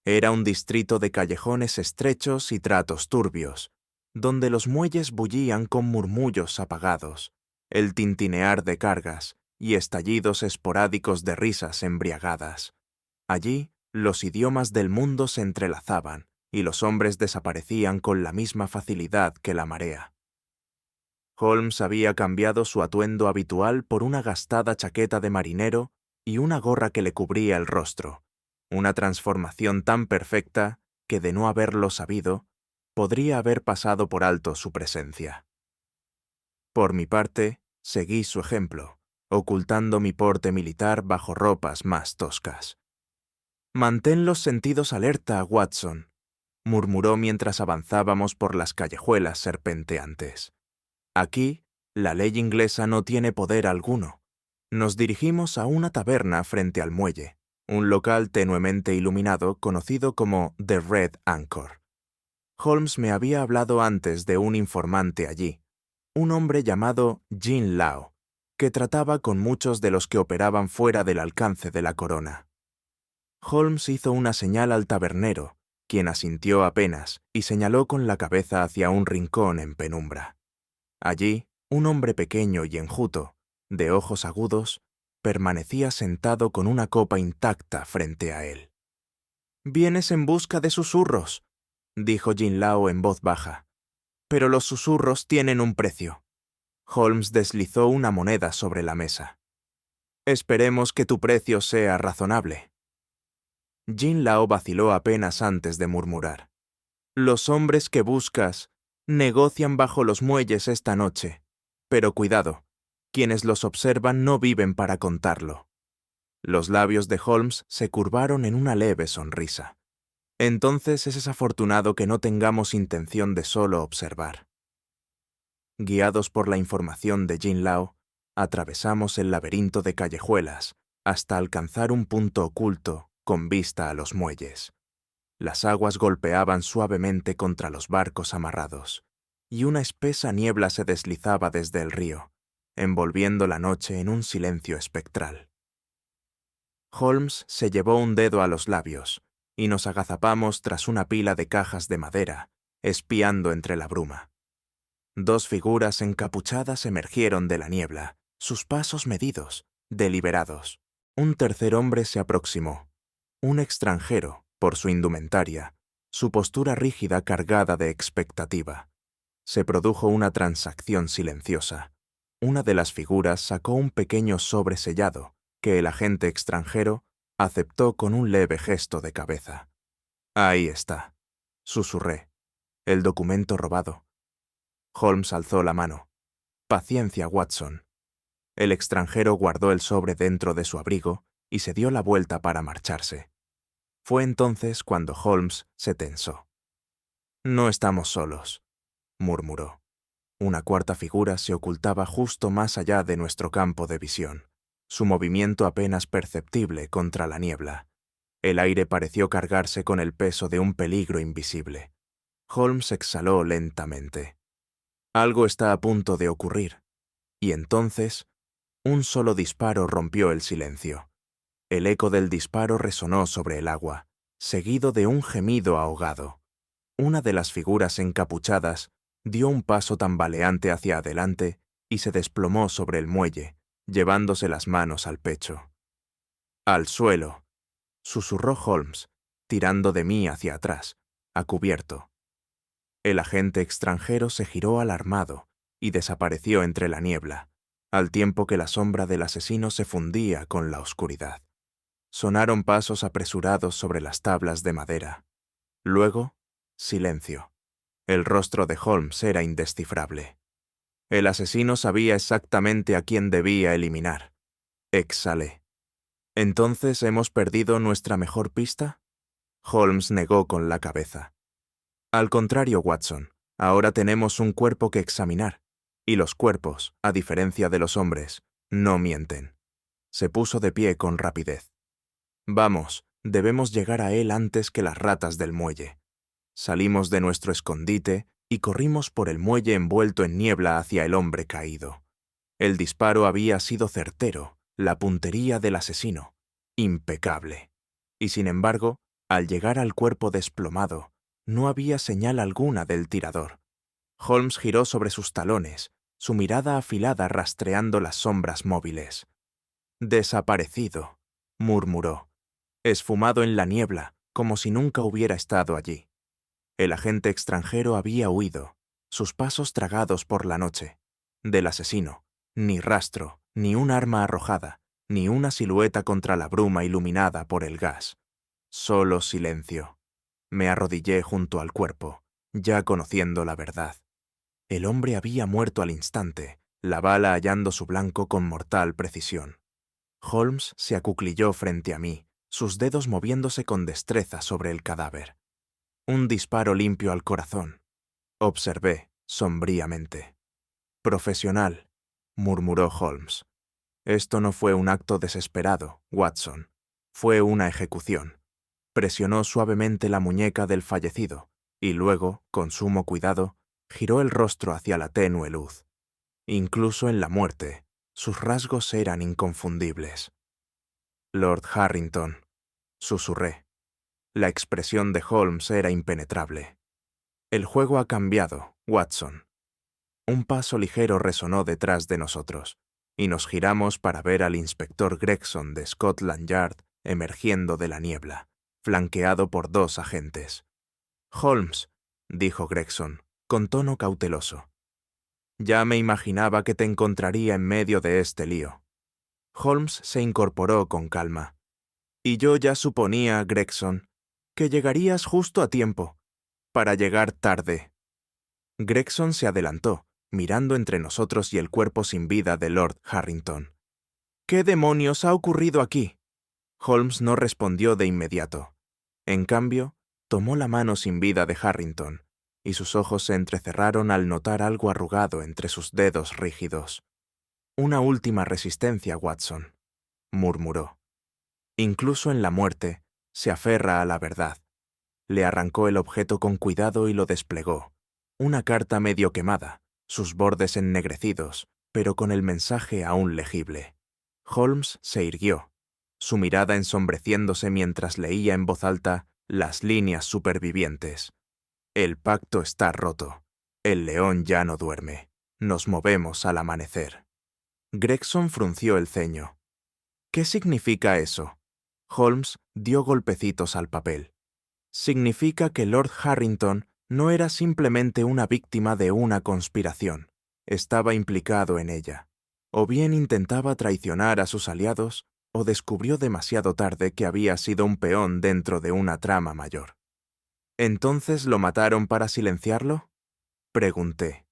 Speaker 1: Era un distrito de callejones estrechos y tratos turbios, donde los muelles bullían con murmullos apagados, el tintinear de cargas y estallidos esporádicos de risas embriagadas. Allí, los idiomas del mundo se entrelazaban y los hombres desaparecían con la misma facilidad que la marea. Holmes había cambiado su atuendo habitual por una gastada chaqueta de marinero y una gorra que le cubría el rostro, una transformación tan perfecta que, de no haberlo sabido, podría haber pasado por alto su presencia. Por mi parte, seguí su ejemplo, ocultando mi porte militar bajo ropas más toscas. «Mantén los sentidos alerta, Watson», murmuró mientras avanzábamos por las callejuelas serpenteantes. «Aquí, la ley inglesa no tiene poder alguno». Nos dirigimos a una taberna frente al muelle, un local tenuemente iluminado conocido como The Red Anchor. Holmes me había hablado antes de un informante allí, un hombre llamado Jean Lao, que trataba con muchos de los que operaban fuera del alcance de la corona. Holmes hizo una señal al tabernero, quien asintió apenas y señaló con la cabeza hacia un rincón en penumbra. Allí, un hombre pequeño y enjuto, de ojos agudos, permanecía sentado con una copa intacta frente a él. «Vienes en busca de susurros», dijo Jean Lao en voz baja. «Pero los susurros tienen un precio». Holmes deslizó una moneda sobre la mesa. «Esperemos que tu precio sea razonable». Jean Lao vaciló apenas antes de murmurar. «Los hombres que buscas negocian bajo los muelles esta noche, pero cuidado, quienes los observan no viven para contarlo». Los labios de Holmes se curvaron en una leve sonrisa. «Entonces es afortunado que no tengamos intención de solo observar». Guiados por la información de Jean Lao, atravesamos el laberinto de callejuelas hasta alcanzar un punto oculto con vista a los muelles. Las aguas golpeaban suavemente contra los barcos amarrados, y una espesa niebla se deslizaba desde el río, envolviendo la noche en un silencio espectral. Holmes se llevó un dedo a los labios, y nos agazapamos tras una pila de cajas de madera, espiando entre la bruma. Dos figuras encapuchadas emergieron de la niebla, sus pasos medidos, deliberados. Un tercer hombre se aproximó, un extranjero, por su indumentaria, su postura rígida cargada de expectativa. Se produjo una transacción silenciosa. Una de las figuras sacó un pequeño sobre sellado que el agente extranjero aceptó con un leve gesto de cabeza. «Ahí está», susurré. «El documento robado». Holmes alzó la mano. «Paciencia, Watson». El extranjero guardó el sobre dentro de su abrigo y se dio la vuelta para marcharse. Fue entonces cuando Holmes se tensó. «No estamos solos», murmuró. Una cuarta figura se ocultaba justo más allá de nuestro campo de visión, su movimiento apenas perceptible contra la niebla. El aire pareció cargarse con el peso de un peligro invisible. Holmes exhaló lentamente. Algo está a punto de ocurrir. Y entonces, un solo disparo rompió el silencio. El eco del disparo resonó sobre el agua, seguido de un gemido ahogado. Una de las figuras encapuchadas dio un paso tambaleante hacia adelante y se desplomó sobre el muelle, llevándose las manos al pecho. «Al suelo», susurró Holmes, tirando de mí hacia atrás, a cubierto. El agente extranjero se giró alarmado y desapareció entre la niebla, al tiempo que la sombra del asesino se fundía con la oscuridad. Sonaron pasos apresurados sobre las tablas de madera. Luego, silencio. El rostro de Holmes era indescifrable. El asesino sabía exactamente a quién debía eliminar. Exhalé. ¿Entonces hemos perdido nuestra mejor pista? Holmes negó con la cabeza. Al contrario, Watson, ahora tenemos un cuerpo que examinar, y los cuerpos, a diferencia de los hombres, no mienten. Se puso de pie con rapidez. Vamos, debemos llegar a él antes que las ratas del muelle. Salimos de nuestro escondite y corrimos por el muelle envuelto en niebla hacia el hombre caído. El disparo había sido certero, la puntería del asesino, impecable. Y sin embargo, al llegar al cuerpo desplomado, no había señal alguna del tirador. Holmes giró sobre sus talones, su mirada afilada rastreando las sombras móviles. «Desaparecido», murmuró, esfumado en la niebla, como si nunca hubiera estado allí. El agente extranjero había huido, sus pasos tragados por la noche. Del asesino, ni rastro, ni un arma arrojada, ni una silueta contra la bruma iluminada por el gas. Solo silencio. Me arrodillé junto al cuerpo, ya conociendo la verdad. El hombre había muerto al instante, la bala hallando su blanco con mortal precisión. Holmes se acuclilló frente a mí, sus dedos moviéndose con destreza sobre el cadáver. Un disparo limpio al corazón, observé sombríamente. «Profesional», murmuró Holmes. «Esto no fue un acto desesperado, Watson. Fue una ejecución». Presionó suavemente la muñeca del fallecido y luego, con sumo cuidado, giró el rostro hacia la tenue luz. Incluso en la muerte, sus rasgos eran inconfundibles. «Lord Harrington», susurré. La expresión de Holmes era impenetrable. «El juego ha cambiado, Watson». Un paso ligero resonó detrás de nosotros, y nos giramos para ver al inspector Gregson de Scotland Yard emergiendo de la niebla, flanqueado por 2 agentes. «Holmes», dijo Gregson, con tono cauteloso. «Ya me imaginaba que te encontraría en medio de este lío». Holmes se incorporó con calma. «Y yo ya suponía, Gregson, que llegarías justo a tiempo, para llegar tarde». Gregson se adelantó, mirando entre nosotros y el cuerpo sin vida de Lord Harrington. «¿Qué demonios ha ocurrido aquí?» Holmes no respondió de inmediato. En cambio, tomó la mano sin vida de Harrington, y sus ojos se entrecerraron al notar algo arrugado entre sus dedos rígidos. «Una última resistencia, Watson», murmuró. «Incluso en la muerte, se aferra a la verdad». Le arrancó el objeto con cuidado y lo desplegó. Una carta medio quemada, sus bordes ennegrecidos, pero con el mensaje aún legible. Holmes se irguió, su mirada ensombreciéndose mientras leía en voz alta las líneas supervivientes. «El pacto está roto. El león ya no duerme. Nos movemos al amanecer». Gregson frunció el ceño. «¿Qué significa eso?» Holmes dio golpecitos al papel. «Significa que Lord Harrington no era simplemente una víctima de una conspiración. Estaba implicado en ella. O bien intentaba traicionar a sus aliados, o descubrió demasiado tarde que había sido un peón dentro de una trama mayor». «¿Entonces lo mataron para silenciarlo?», pregunté.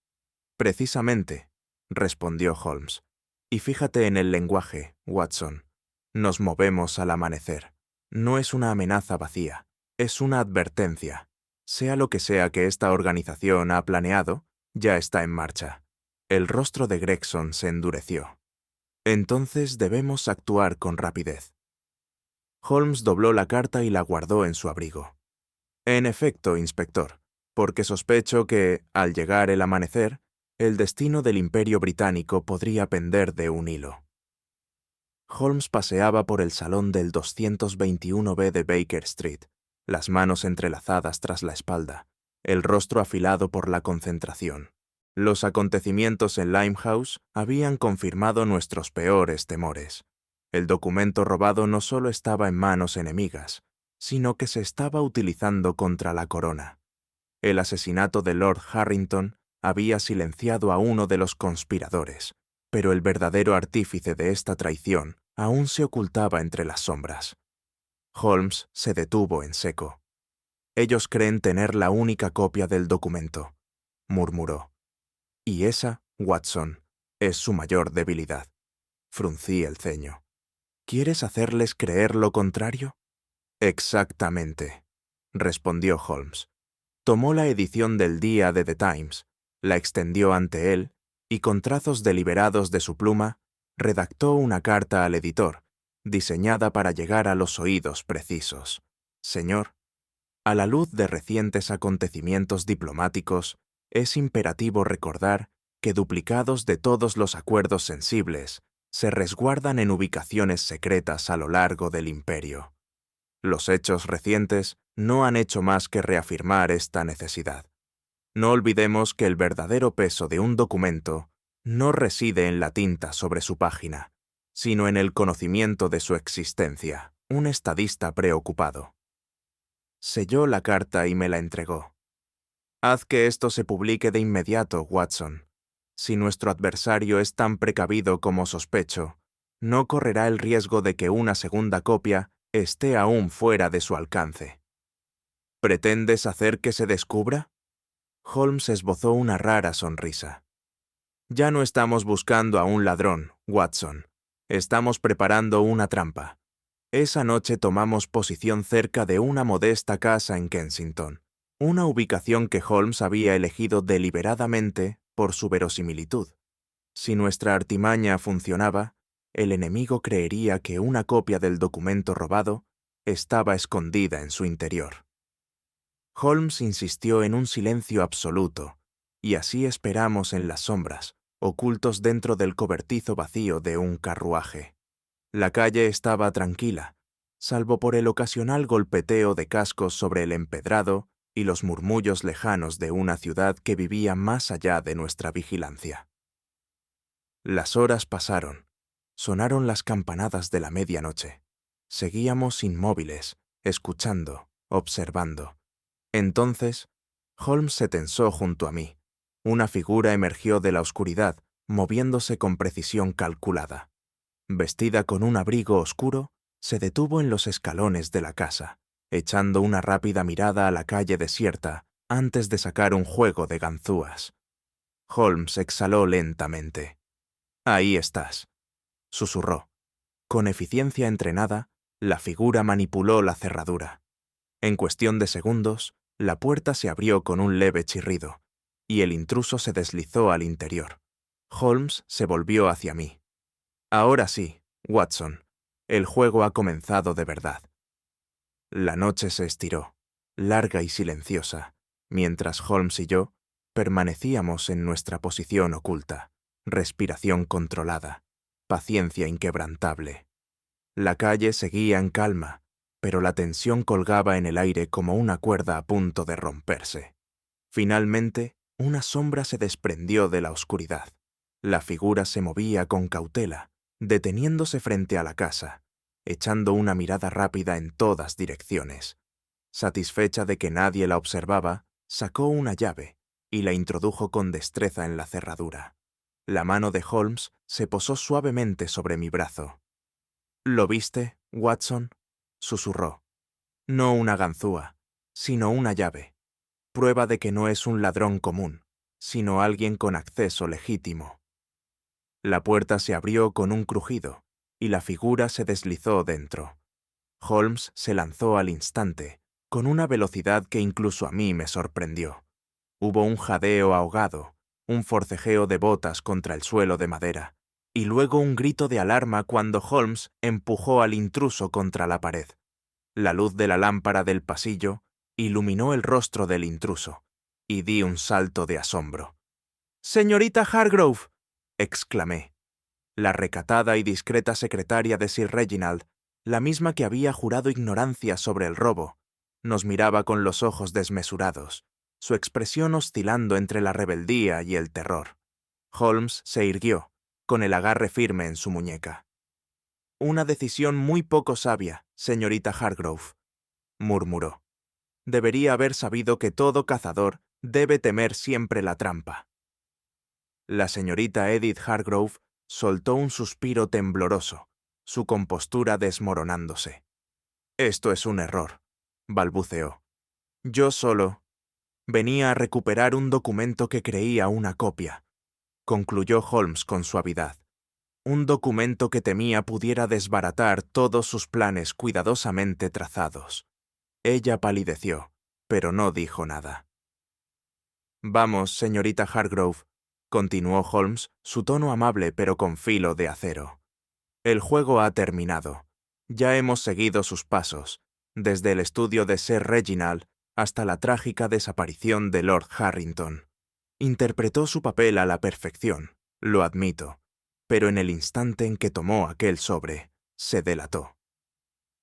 Speaker 1: «Precisamente», respondió Holmes. «Y fíjate en el lenguaje, Watson. Nos movemos al amanecer. No es una amenaza vacía, es una advertencia. Sea lo que sea que esta organización ha planeado, ya está en marcha». El rostro de Gregson se endureció. «Entonces debemos actuar con rapidez». Holmes dobló la carta y la guardó en su abrigo. «En efecto, inspector, porque sospecho que, al llegar el amanecer, el destino del Imperio Británico podría pender de un hilo». Holmes paseaba por el salón del 221B de Baker Street, las manos entrelazadas tras la espalda, el rostro afilado por la concentración. Los acontecimientos en Limehouse habían confirmado nuestros peores temores. El documento robado no solo estaba en manos enemigas, sino que se estaba utilizando contra la corona. El asesinato de Lord Harrington había silenciado a uno de los conspiradores, pero el verdadero artífice de esta traición aún se ocultaba entre las sombras. Holmes se detuvo en seco. «Ellos creen tener la única copia del documento», murmuró. «Y esa, Watson, es su mayor debilidad». Fruncí el ceño. «¿Quieres hacerles creer lo contrario?» «Exactamente», respondió Holmes. Tomó la edición del día de The Times, la extendió ante él y, con trazos deliberados de su pluma, redactó una carta al editor, diseñada para llegar a los oídos precisos. «Señor, a la luz de recientes acontecimientos diplomáticos, es imperativo recordar que duplicados de todos los acuerdos sensibles se resguardan en ubicaciones secretas a lo largo del imperio. Los hechos recientes no han hecho más que reafirmar esta necesidad. No olvidemos que el verdadero peso de un documento no reside en la tinta sobre su página, sino en el conocimiento de su existencia». Un estadista preocupado. Selló la carta y me la entregó. «Haz que esto se publique de inmediato, Watson. Si nuestro adversario es tan precavido como sospecho, no correrá el riesgo de que una segunda copia esté aún fuera de su alcance». «¿Pretendes hacer que se descubra?» Holmes esbozó una rara sonrisa. «Ya no estamos buscando a un ladrón, Watson. Estamos preparando una trampa. Esa noche tomamos posición cerca de una modesta casa en Kensington, una ubicación que Holmes había elegido deliberadamente por su verosimilitud. Si nuestra artimaña funcionaba, el enemigo creería que una copia del documento robado estaba escondida en su interior». Holmes insistió en un silencio absoluto, y así esperamos en las sombras, ocultos dentro del cobertizo vacío de un carruaje. La calle estaba tranquila, salvo por el ocasional golpeteo de cascos sobre el empedrado y los murmullos lejanos de una ciudad que vivía más allá de nuestra vigilancia. Las horas pasaron. Sonaron las campanadas de la medianoche. Seguíamos inmóviles, escuchando, observando. Entonces, Holmes se tensó junto a mí. Una figura emergió de la oscuridad, moviéndose con precisión calculada. Vestida con un abrigo oscuro, se detuvo en los escalones de la casa, echando una rápida mirada a la calle desierta antes de sacar un juego de ganzúas. Holmes exhaló lentamente. «Ahí estás», susurró. Con eficiencia entrenada, la figura manipuló la cerradura. En cuestión de segundos, la puerta se abrió con un leve chirrido, y el intruso se deslizó al interior. Holmes se volvió hacia mí. «Ahora sí, Watson, el juego ha comenzado de verdad». La noche se estiró, larga y silenciosa, mientras Holmes y yo permanecíamos en nuestra posición oculta, respiración controlada, paciencia inquebrantable. La calle seguía en calma, pero la tensión colgaba en el aire como una cuerda a punto de romperse. Finalmente, una sombra se desprendió de la oscuridad. La figura se movía con cautela, deteniéndose frente a la casa, echando una mirada rápida en todas direcciones. Satisfecha de que nadie la observaba, sacó una llave y la introdujo con destreza en la cerradura. La mano de Holmes se posó suavemente sobre mi brazo. «¿Lo viste, Watson?», susurró. «No una ganzúa, sino una llave. Prueba de que no es un ladrón común, sino alguien con acceso legítimo». La puerta se abrió con un crujido, y la figura se deslizó dentro. Holmes se lanzó al instante, con una velocidad que incluso a mí me sorprendió. Hubo un jadeo ahogado, un forcejeo de botas contra el suelo de madera, y luego un grito de alarma cuando Holmes empujó al intruso contra la pared. La luz de la lámpara del pasillo iluminó el rostro del intruso, y di un salto de asombro. «¡Señorita Hargrove!», exclamé. La recatada y discreta secretaria de Sir Reginald, la misma que había jurado ignorancia sobre el robo, nos miraba con los ojos desmesurados, su expresión oscilando entre la rebeldía y el terror. Holmes se irguió, con el agarre firme en su muñeca. «Una decisión muy poco sabia, señorita Hargrove», murmuró. «Debería haber sabido que todo cazador debe temer siempre la trampa». La señorita Edith Hargrove soltó un suspiro tembloroso, su compostura desmoronándose. «Esto es un error», balbuceó. «Yo solo venía a recuperar un documento que creía una copia», concluyó Holmes con suavidad. «Un documento que temía pudiera desbaratar todos sus planes cuidadosamente trazados». Ella palideció, pero no dijo nada. «Vamos, señorita Hargrove», continuó Holmes, su tono amable pero con filo de acero. «El juego ha terminado. Ya hemos seguido sus pasos, desde el estudio de Sir Reginald hasta la trágica desaparición de Lord Harrington. Interpretó su papel a la perfección, lo admito, pero en el instante en que tomó aquel sobre, se delató.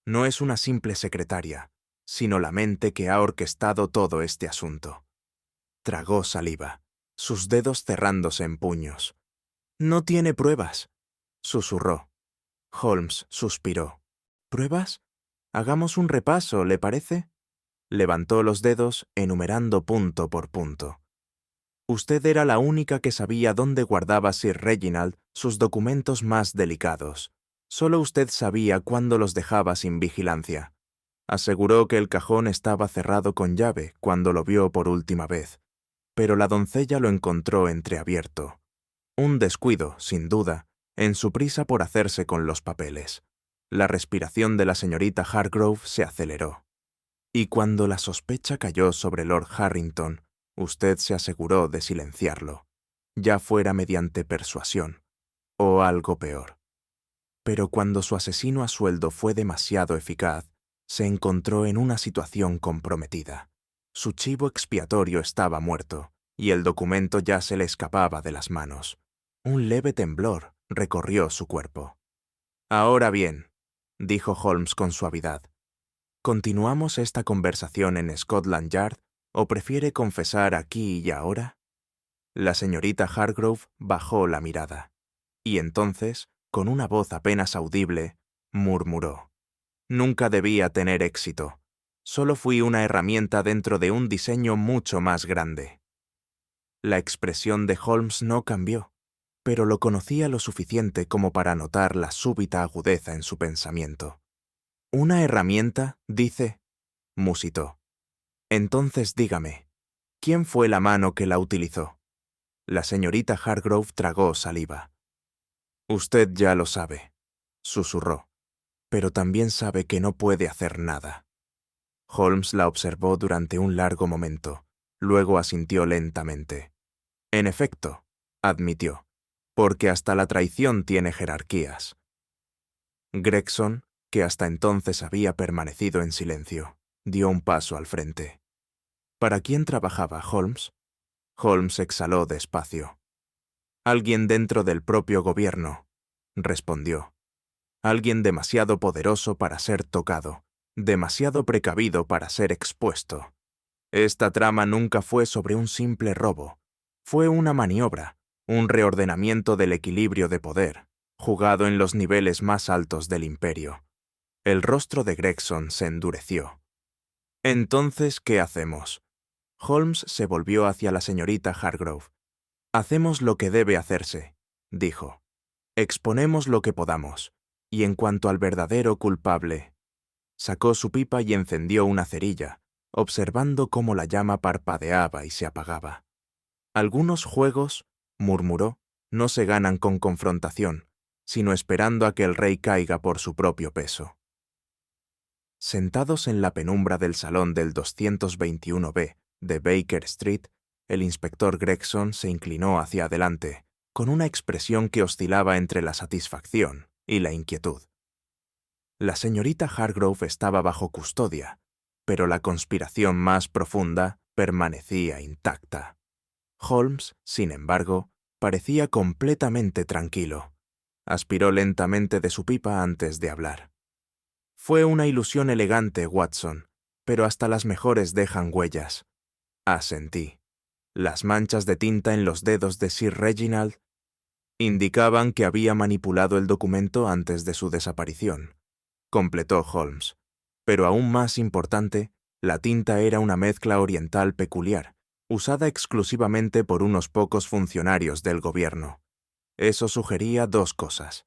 Speaker 1: No es una simple secretaria, sino la mente que ha orquestado todo este asunto». Tragó saliva, sus dedos cerrándose en puños. «No tiene pruebas», susurró. Holmes suspiró. «¿Pruebas? Hagamos un repaso, ¿le parece?». Levantó los dedos, enumerando punto por punto. «Usted era la única que sabía dónde guardaba Sir Reginald sus documentos más delicados. Solo usted sabía cuándo los dejaba sin vigilancia. Aseguró que el cajón estaba cerrado con llave cuando lo vio por última vez, pero la doncella lo encontró entreabierto. Un descuido, sin duda, en su prisa por hacerse con los papeles. La respiración de la señorita Hargrove se aceleró. Y cuando la sospecha cayó sobre Lord Harrington, usted se aseguró de silenciarlo, ya fuera mediante persuasión, o algo peor. Pero cuando su asesino a sueldo fue demasiado eficaz, se encontró en una situación comprometida. Su chivo expiatorio estaba muerto, y el documento ya se le escapaba de las manos. Un leve temblor recorrió su cuerpo. «Ahora bien», dijo Holmes con suavidad, «¿continuamos esta conversación en Scotland Yard o prefiere confesar aquí y ahora?». La señorita Hargrove bajó la mirada, y entonces, con una voz apenas audible, murmuró: «Nunca debía tener éxito. Solo fui una herramienta dentro de un diseño mucho más grande». La expresión de Holmes no cambió, pero lo conocía lo suficiente como para notar la súbita agudeza en su pensamiento. «¿Una herramienta, dice?», musitó. «Entonces dígame, ¿quién fue la mano que la utilizó?». La señorita Hargrove tragó saliva. «Usted ya lo sabe», susurró, «pero también sabe que no puede hacer nada». Holmes la observó durante un largo momento, luego asintió lentamente. «En efecto», admitió, «porque hasta la traición tiene jerarquías». Gregson, que hasta entonces había permanecido en silencio, dio un paso al frente. «¿Para quién trabajaba Holmes?». Holmes exhaló despacio. «Alguien dentro del propio gobierno», respondió. «Alguien demasiado poderoso para ser tocado, demasiado precavido para ser expuesto. Esta trama nunca fue sobre un simple robo. Fue una maniobra, un reordenamiento del equilibrio de poder, jugado en los niveles más altos del imperio». El rostro de Gregson se endureció. «Entonces, ¿qué hacemos?». Holmes se volvió hacia la señorita Hargrove. «Hacemos lo que debe hacerse», dijo. «Exponemos lo que podamos, y en cuanto al verdadero culpable». Sacó su pipa y encendió una cerilla, observando cómo la llama parpadeaba y se apagaba. «Algunos juegos», murmuró, «no se ganan con confrontación, sino esperando a que el rey caiga por su propio peso». Sentados en la penumbra del salón del 221B de Baker Street, el inspector Gregson se inclinó hacia adelante, con una expresión que oscilaba entre la satisfacción y la inquietud. La señorita Hargrove estaba bajo custodia, pero la conspiración más profunda permanecía intacta. Holmes, sin embargo, parecía completamente tranquilo. Aspiró lentamente de su pipa antes de hablar. «Fue una ilusión elegante, Watson, pero hasta las mejores dejan huellas. Asentí. Las manchas de tinta en los dedos de Sir Reginald indicaban que había manipulado el documento antes de su desaparición, completó Holmes. Pero aún más importante, la tinta era una mezcla oriental peculiar, usada exclusivamente por unos pocos funcionarios del gobierno. Eso sugería dos cosas.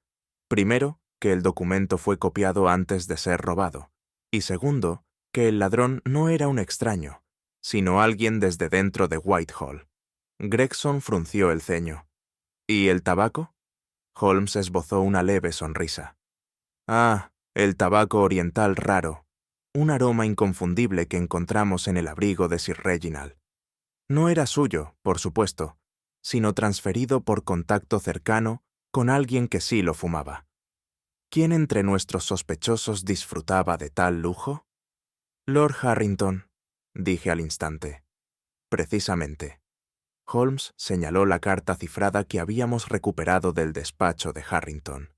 Speaker 1: Primero, que el documento fue copiado antes de ser robado. Y segundo, que el ladrón no era un extraño, sino alguien desde dentro de Whitehall. Gregson frunció el ceño. ¿Y el tabaco? Holmes esbozó una leve sonrisa. Ah, el tabaco oriental raro. Un aroma inconfundible que encontramos en el abrigo de Sir Reginald. No era suyo, por supuesto, sino transferido por contacto cercano con alguien que sí lo fumaba. ¿Quién entre nuestros sospechosos disfrutaba de tal lujo? Lord Harrington, dije al instante. Precisamente. Holmes señaló la carta cifrada que habíamos recuperado del despacho de Harrington.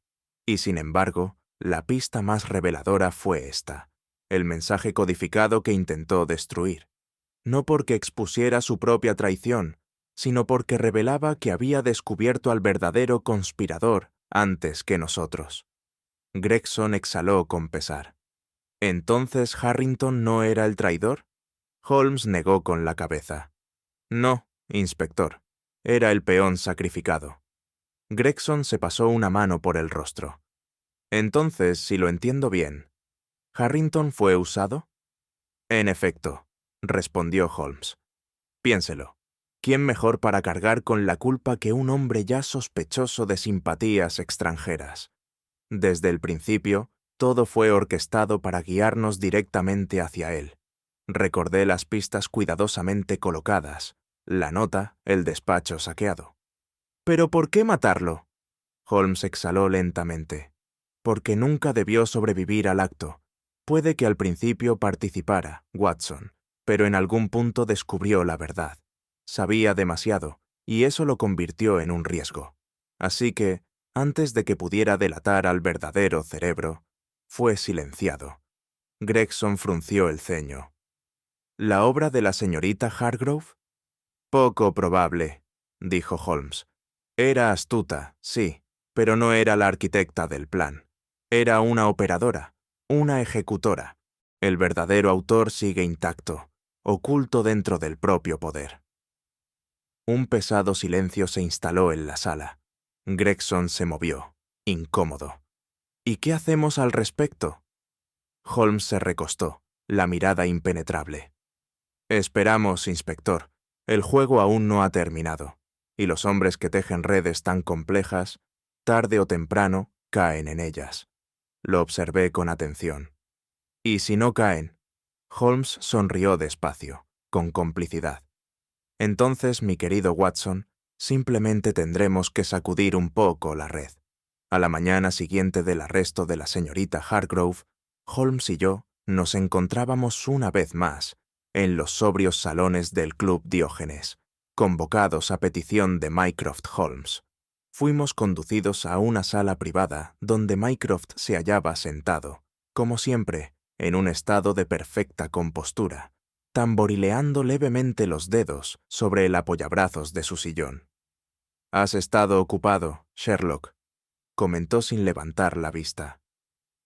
Speaker 1: Y sin embargo, la pista más reveladora fue esta, el mensaje codificado que intentó destruir. No porque expusiera su propia traición, sino porque revelaba que había descubierto al verdadero conspirador antes que nosotros. Gregson exhaló con pesar. ¿Entonces Harrington no era el traidor? Holmes negó con la cabeza. No, inspector. Era el peón sacrificado. Gregson se pasó una mano por el rostro. Entonces, si lo entiendo bien, ¿Harrington fue usado? En efecto, respondió Holmes. Piénselo. ¿Quién mejor para cargar con la culpa que un hombre ya sospechoso de simpatías extranjeras? Desde el principio, todo fue orquestado para guiarnos directamente hacia él. Recordé las pistas cuidadosamente colocadas, la nota, el despacho saqueado. ¿Pero por qué matarlo? Holmes exhaló lentamente. Porque nunca debió sobrevivir al acto. Puede que al principio participara, Watson, pero en algún punto descubrió la verdad. Sabía demasiado, y eso lo convirtió en un riesgo. Así que, antes de que pudiera delatar al verdadero cerebro, fue silenciado. Gregson frunció el ceño. ¿La obra de la señorita Hargrove? Poco probable, dijo Holmes. Era astuta, sí, pero no era la arquitecta del plan. Era una operadora, una ejecutora. El verdadero autor sigue intacto, oculto dentro del propio poder. Un pesado silencio se instaló en la sala. Gregson se movió, incómodo. ¿Y qué hacemos al respecto? Holmes se recostó, la mirada impenetrable. Esperamos, inspector. El juego aún no ha terminado, y los hombres que tejen redes tan complejas, tarde o temprano, caen en ellas. Lo observé con atención. ¿Y si no caen? Holmes sonrió despacio, con complicidad. Entonces, mi querido Watson, simplemente tendremos que sacudir un poco la red. A la mañana siguiente del arresto de la señorita Hargrove, Holmes y yo nos encontrábamos una vez más en los sobrios salones del Club Diógenes, convocados a petición de Mycroft Holmes. Fuimos conducidos a una sala privada donde Mycroft se hallaba sentado, como siempre, en un estado de perfecta compostura, tamborileando levemente los dedos sobre el apoyabrazos de su sillón. «Has estado ocupado, Sherlock», comentó sin levantar la vista.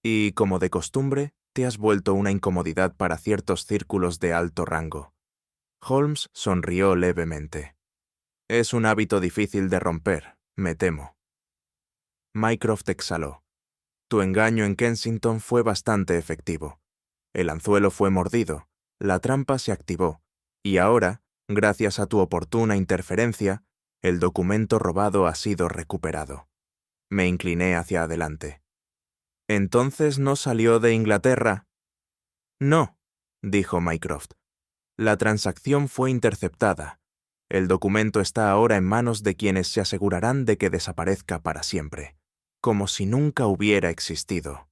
Speaker 1: «Y, como de costumbre, te has vuelto una incomodidad para ciertos círculos de alto rango». Holmes sonrió levemente. «Es un hábito difícil de romper, me temo». Mycroft exhaló. «Tu engaño en Kensington fue bastante efectivo. El anzuelo fue mordido, la trampa se activó, y ahora, gracias a tu oportuna interferencia, el documento robado ha sido recuperado». Me incliné hacia adelante. «¿Entonces no salió de Inglaterra?» «No», dijo Mycroft. «La transacción fue interceptada. El documento está ahora en manos de quienes se asegurarán de que desaparezca para siempre, como si nunca hubiera existido».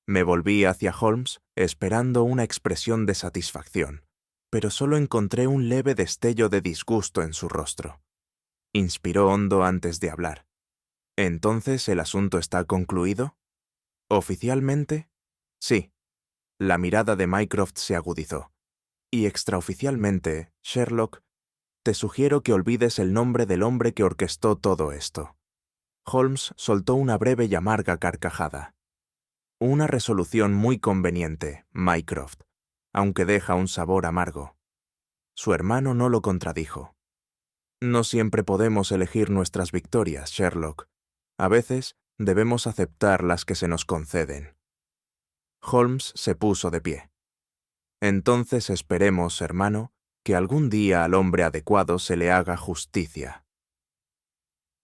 Speaker 1: Me volví hacia Holmes, esperando una expresión de satisfacción, pero solo encontré un leve destello de disgusto en su rostro. Inspiró hondo antes de hablar. «¿Entonces el asunto está concluido?» «¿Oficialmente?» «Sí». La mirada de Mycroft se agudizó. Y extraoficialmente, Sherlock, te sugiero que olvides el nombre del hombre que orquestó todo esto. Holmes soltó una breve y amarga carcajada. Una resolución muy conveniente, Mycroft, aunque deja un sabor amargo. Su hermano no lo contradijo. No siempre podemos elegir nuestras victorias, Sherlock. A veces debemos aceptar las que se nos conceden. Holmes se puso de pie. Entonces esperemos, hermano, que algún día al hombre adecuado se le haga justicia.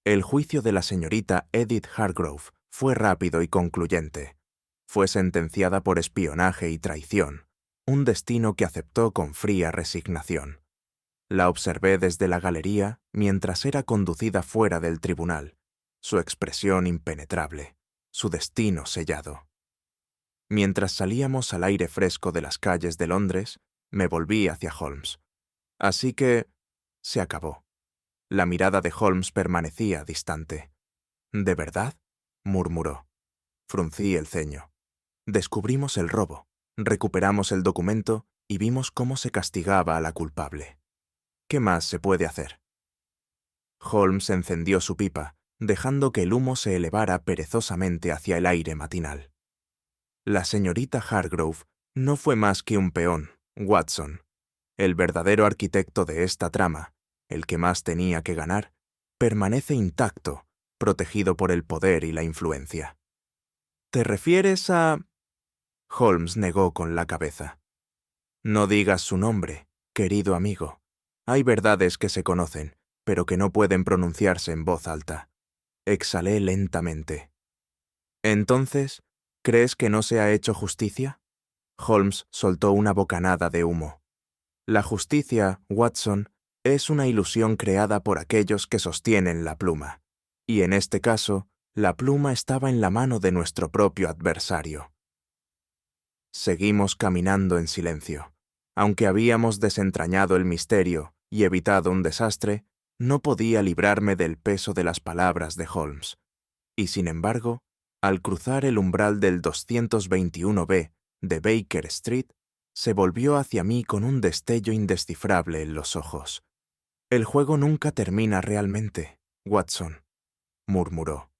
Speaker 1: El juicio de la señorita Edith Hargrove fue rápido y concluyente. Fue sentenciada por espionaje y traición, un destino que aceptó con fría resignación. La observé desde la galería mientras era conducida fuera del tribunal, su expresión impenetrable, su destino sellado. Mientras salíamos al aire fresco de las calles de Londres, me volví hacia Holmes. Así que se acabó. La mirada de Holmes permanecía distante. ¿De verdad?, murmuró. Fruncí el ceño. Descubrimos el robo, recuperamos el documento y vimos cómo se castigaba a la culpable. ¿Qué más se puede hacer? Holmes encendió su pipa, dejando que el humo se elevara perezosamente hacia el aire matinal. La señorita Hargrove no fue más que un peón, Watson. El verdadero arquitecto de esta trama, el que más tenía que ganar, permanece intacto, protegido por el poder y la influencia. ¿Te refieres a...? Holmes negó con la cabeza. No digas su nombre, querido amigo. Hay verdades que se conocen, pero que no pueden pronunciarse en voz alta. Exhalé lentamente. Entonces, ¿crees que no se ha hecho justicia? Holmes soltó una bocanada de humo. La justicia, Watson, es una ilusión creada por aquellos que sostienen la pluma. Y en este caso, la pluma estaba en la mano de nuestro propio adversario. Seguimos caminando en silencio. Aunque habíamos desentrañado el misterio y evitado un desastre, no podía librarme del peso de las palabras de Holmes. Y sin embargo, al cruzar el umbral del 221B de Baker Street, se volvió hacia mí con un destello indescifrable en los ojos. «El juego nunca termina realmente, Watson», murmuró.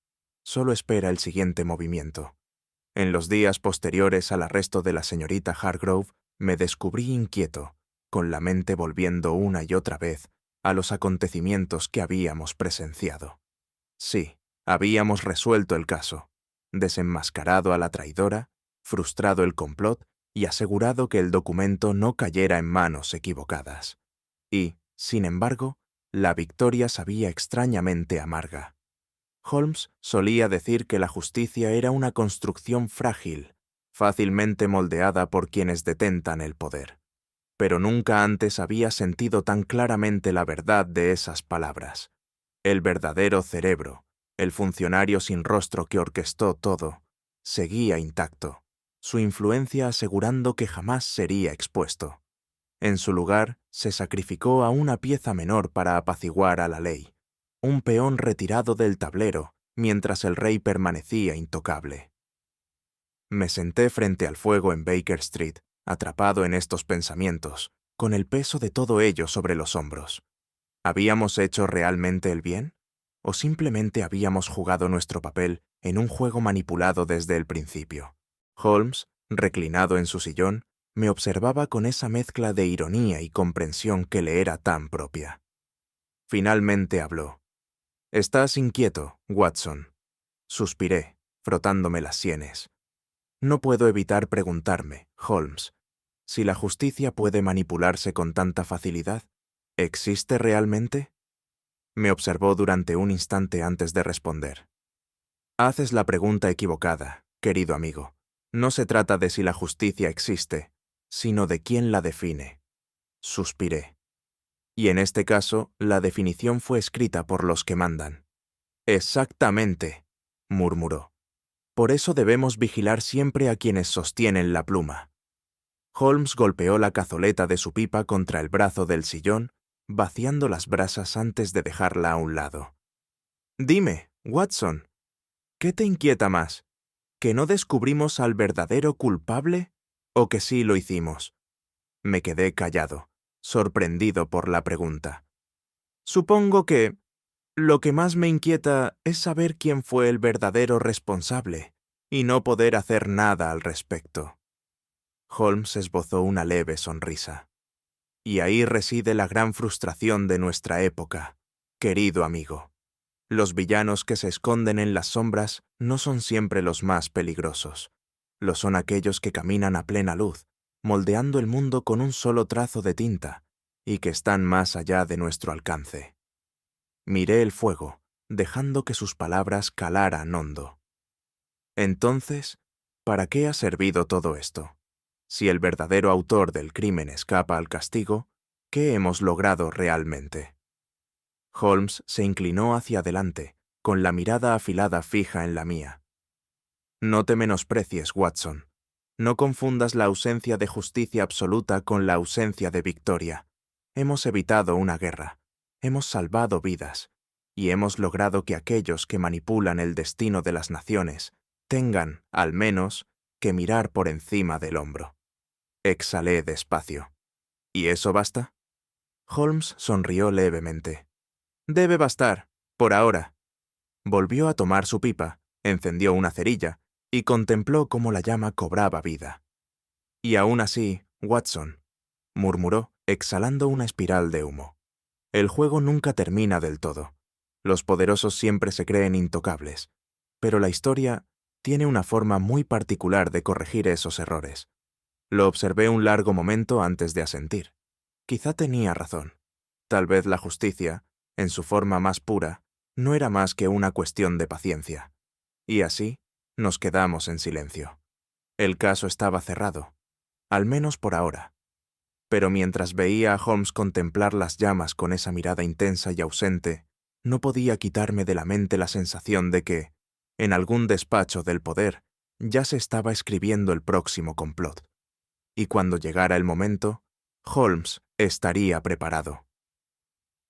Speaker 1: «Solo espera el siguiente movimiento». En los días posteriores al arresto de la señorita Hargrove, me descubrí inquieto, con la mente volviendo una y otra vez a los acontecimientos que habíamos presenciado. Sí, habíamos resuelto el caso, desenmascarado a la traidora, frustrado el complot y asegurado que el documento no cayera en manos equivocadas. Y, sin embargo, la victoria sabía extrañamente amarga. Holmes solía decir que la justicia era una construcción frágil, fácilmente moldeada por quienes detentan el poder. Pero nunca antes había sentido tan claramente la verdad de esas palabras. El verdadero cerebro, el funcionario sin rostro que orquestó todo, seguía intacto, su influencia asegurando que jamás sería expuesto. En su lugar, se sacrificó a una pieza menor para apaciguar a la ley, un peón retirado del tablero, mientras el rey permanecía intocable. Me senté frente al fuego en Baker Street, atrapado en estos pensamientos, con el peso de todo ello sobre los hombros. ¿Habíamos hecho realmente el bien? ¿O simplemente habíamos jugado nuestro papel en un juego manipulado desde el principio? Holmes, reclinado en su sillón, me observaba con esa mezcla de ironía y comprensión que le era tan propia. Finalmente habló. «Estás inquieto, Watson». Suspiré, frotándome las sienes. No puedo evitar preguntarme, Holmes, si la justicia puede manipularse con tanta facilidad. ¿Existe realmente? Me observó durante un instante antes de responder. Haces la pregunta equivocada, querido amigo. No se trata de si la justicia existe, sino de quién la define. Suspiré. Y en este caso, la definición fue escrita por los que mandan. Exactamente, murmuró. Por eso debemos vigilar siempre a quienes sostienen la pluma. Holmes golpeó la cazoleta de su pipa contra el brazo del sillón, vaciando las brasas antes de dejarla a un lado. Dime, Watson, ¿qué te inquieta más? ¿Que no descubrimos al verdadero culpable o que sí lo hicimos? Me quedé callado, sorprendido por la pregunta. Supongo que lo que más me inquieta es saber quién fue el verdadero responsable y no poder hacer nada al respecto. Holmes esbozó una leve sonrisa. Y ahí reside la gran frustración de nuestra época, querido amigo. Los villanos que se esconden en las sombras no son siempre los más peligrosos. Lo son aquellos que caminan a plena luz, moldeando el mundo con un solo trazo de tinta, y que están más allá de nuestro alcance. Miré el fuego, dejando que sus palabras calaran hondo. Entonces, ¿para qué ha servido todo esto? Si el verdadero autor del crimen escapa al castigo, ¿qué hemos logrado realmente? Holmes se inclinó hacia adelante, con la mirada afilada fija en la mía. No te menosprecies, Watson. No confundas la ausencia de justicia absoluta con la ausencia de victoria. Hemos evitado una guerra, hemos salvado vidas, y hemos logrado que aquellos que manipulan el destino de las naciones tengan, al menos, que mirar por encima del hombro. Exhalé despacio. ¿Y eso basta? Holmes sonrió levemente. Debe bastar, por ahora. Volvió a tomar su pipa, encendió una cerilla y contempló cómo la llama cobraba vida. Y aún así, Watson, murmuró, exhalando una espiral de humo. El juego nunca termina del todo. Los poderosos siempre se creen intocables, pero la historia tiene una forma muy particular de corregir esos errores. Lo observé un largo momento antes de asentir. Quizá tenía razón. Tal vez la justicia, en su forma más pura, no era más que una cuestión de paciencia. Y así nos quedamos en silencio. El caso estaba cerrado, al menos por ahora. Pero mientras veía a Holmes contemplar las llamas con esa mirada intensa y ausente, no podía quitarme de la mente la sensación de que, en algún despacho del poder, ya se estaba escribiendo el próximo complot. Y cuando llegara el momento, Holmes estaría preparado.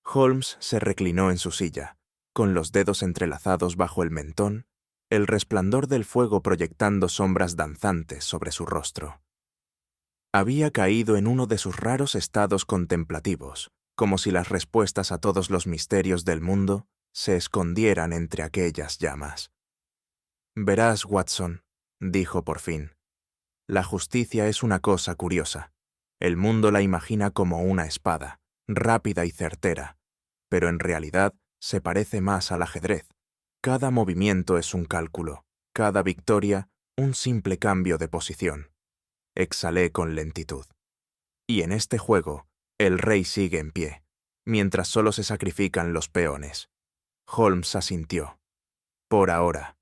Speaker 1: Holmes se reclinó en su silla, con los dedos entrelazados bajo el mentón, el resplandor del fuego proyectando sombras danzantes sobre su rostro. Había caído en uno de sus raros estados contemplativos, como si las respuestas a todos los misterios del mundo se escondieran entre aquellas llamas. «Verás, Watson», dijo por fin, «la justicia es una cosa curiosa. El mundo la imagina como una espada, rápida y certera, pero en realidad se parece más al ajedrez. Cada movimiento es un cálculo, cada victoria un simple cambio de posición». Exhalé con lentitud. Y en este juego, el rey sigue en pie, mientras solo se sacrifican los peones. Holmes asintió. Por ahora.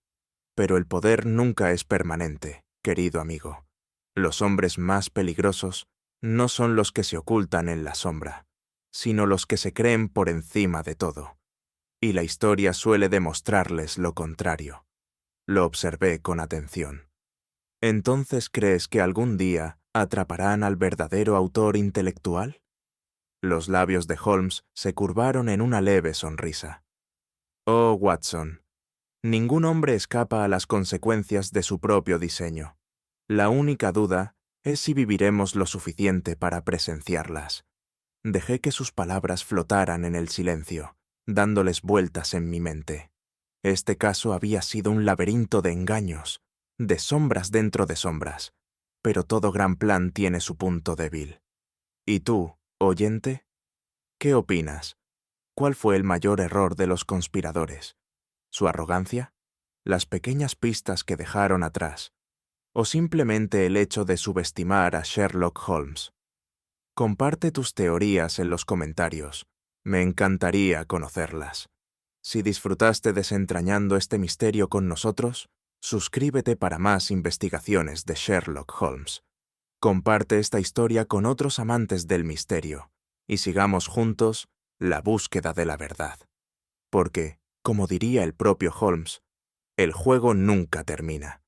Speaker 1: Pero el poder nunca es permanente, querido amigo. Los hombres más peligrosos no son los que se ocultan en la sombra, sino los que se creen por encima de todo. Y la historia suele demostrarles lo contrario. Lo observé con atención. ¿Entonces crees que algún día atraparán al verdadero autor intelectual? Los labios de Holmes se curvaron en una leve sonrisa. Oh, Watson, ningún hombre escapa a las consecuencias de su propio diseño. La única duda es si viviremos lo suficiente para presenciarlas. Dejé que sus palabras flotaran en el silencio, dándoles vueltas en mi mente. Este caso había sido un laberinto de engaños, de sombras dentro de sombras, pero todo gran plan tiene su punto débil. ¿Y tú, oyente? ¿Qué opinas? ¿Cuál fue el mayor error de los conspiradores? ¿Su arrogancia? ¿Las pequeñas pistas que dejaron atrás? ¿O simplemente el hecho de subestimar a Sherlock Holmes? Comparte tus teorías en los comentarios. Me encantaría conocerlas. Si disfrutaste desentrañando este misterio con nosotros, suscríbete para más investigaciones de Sherlock Holmes. Comparte esta historia con otros amantes del misterio y sigamos juntos la búsqueda de la verdad. Porque, como diría el propio Holmes, el juego nunca termina.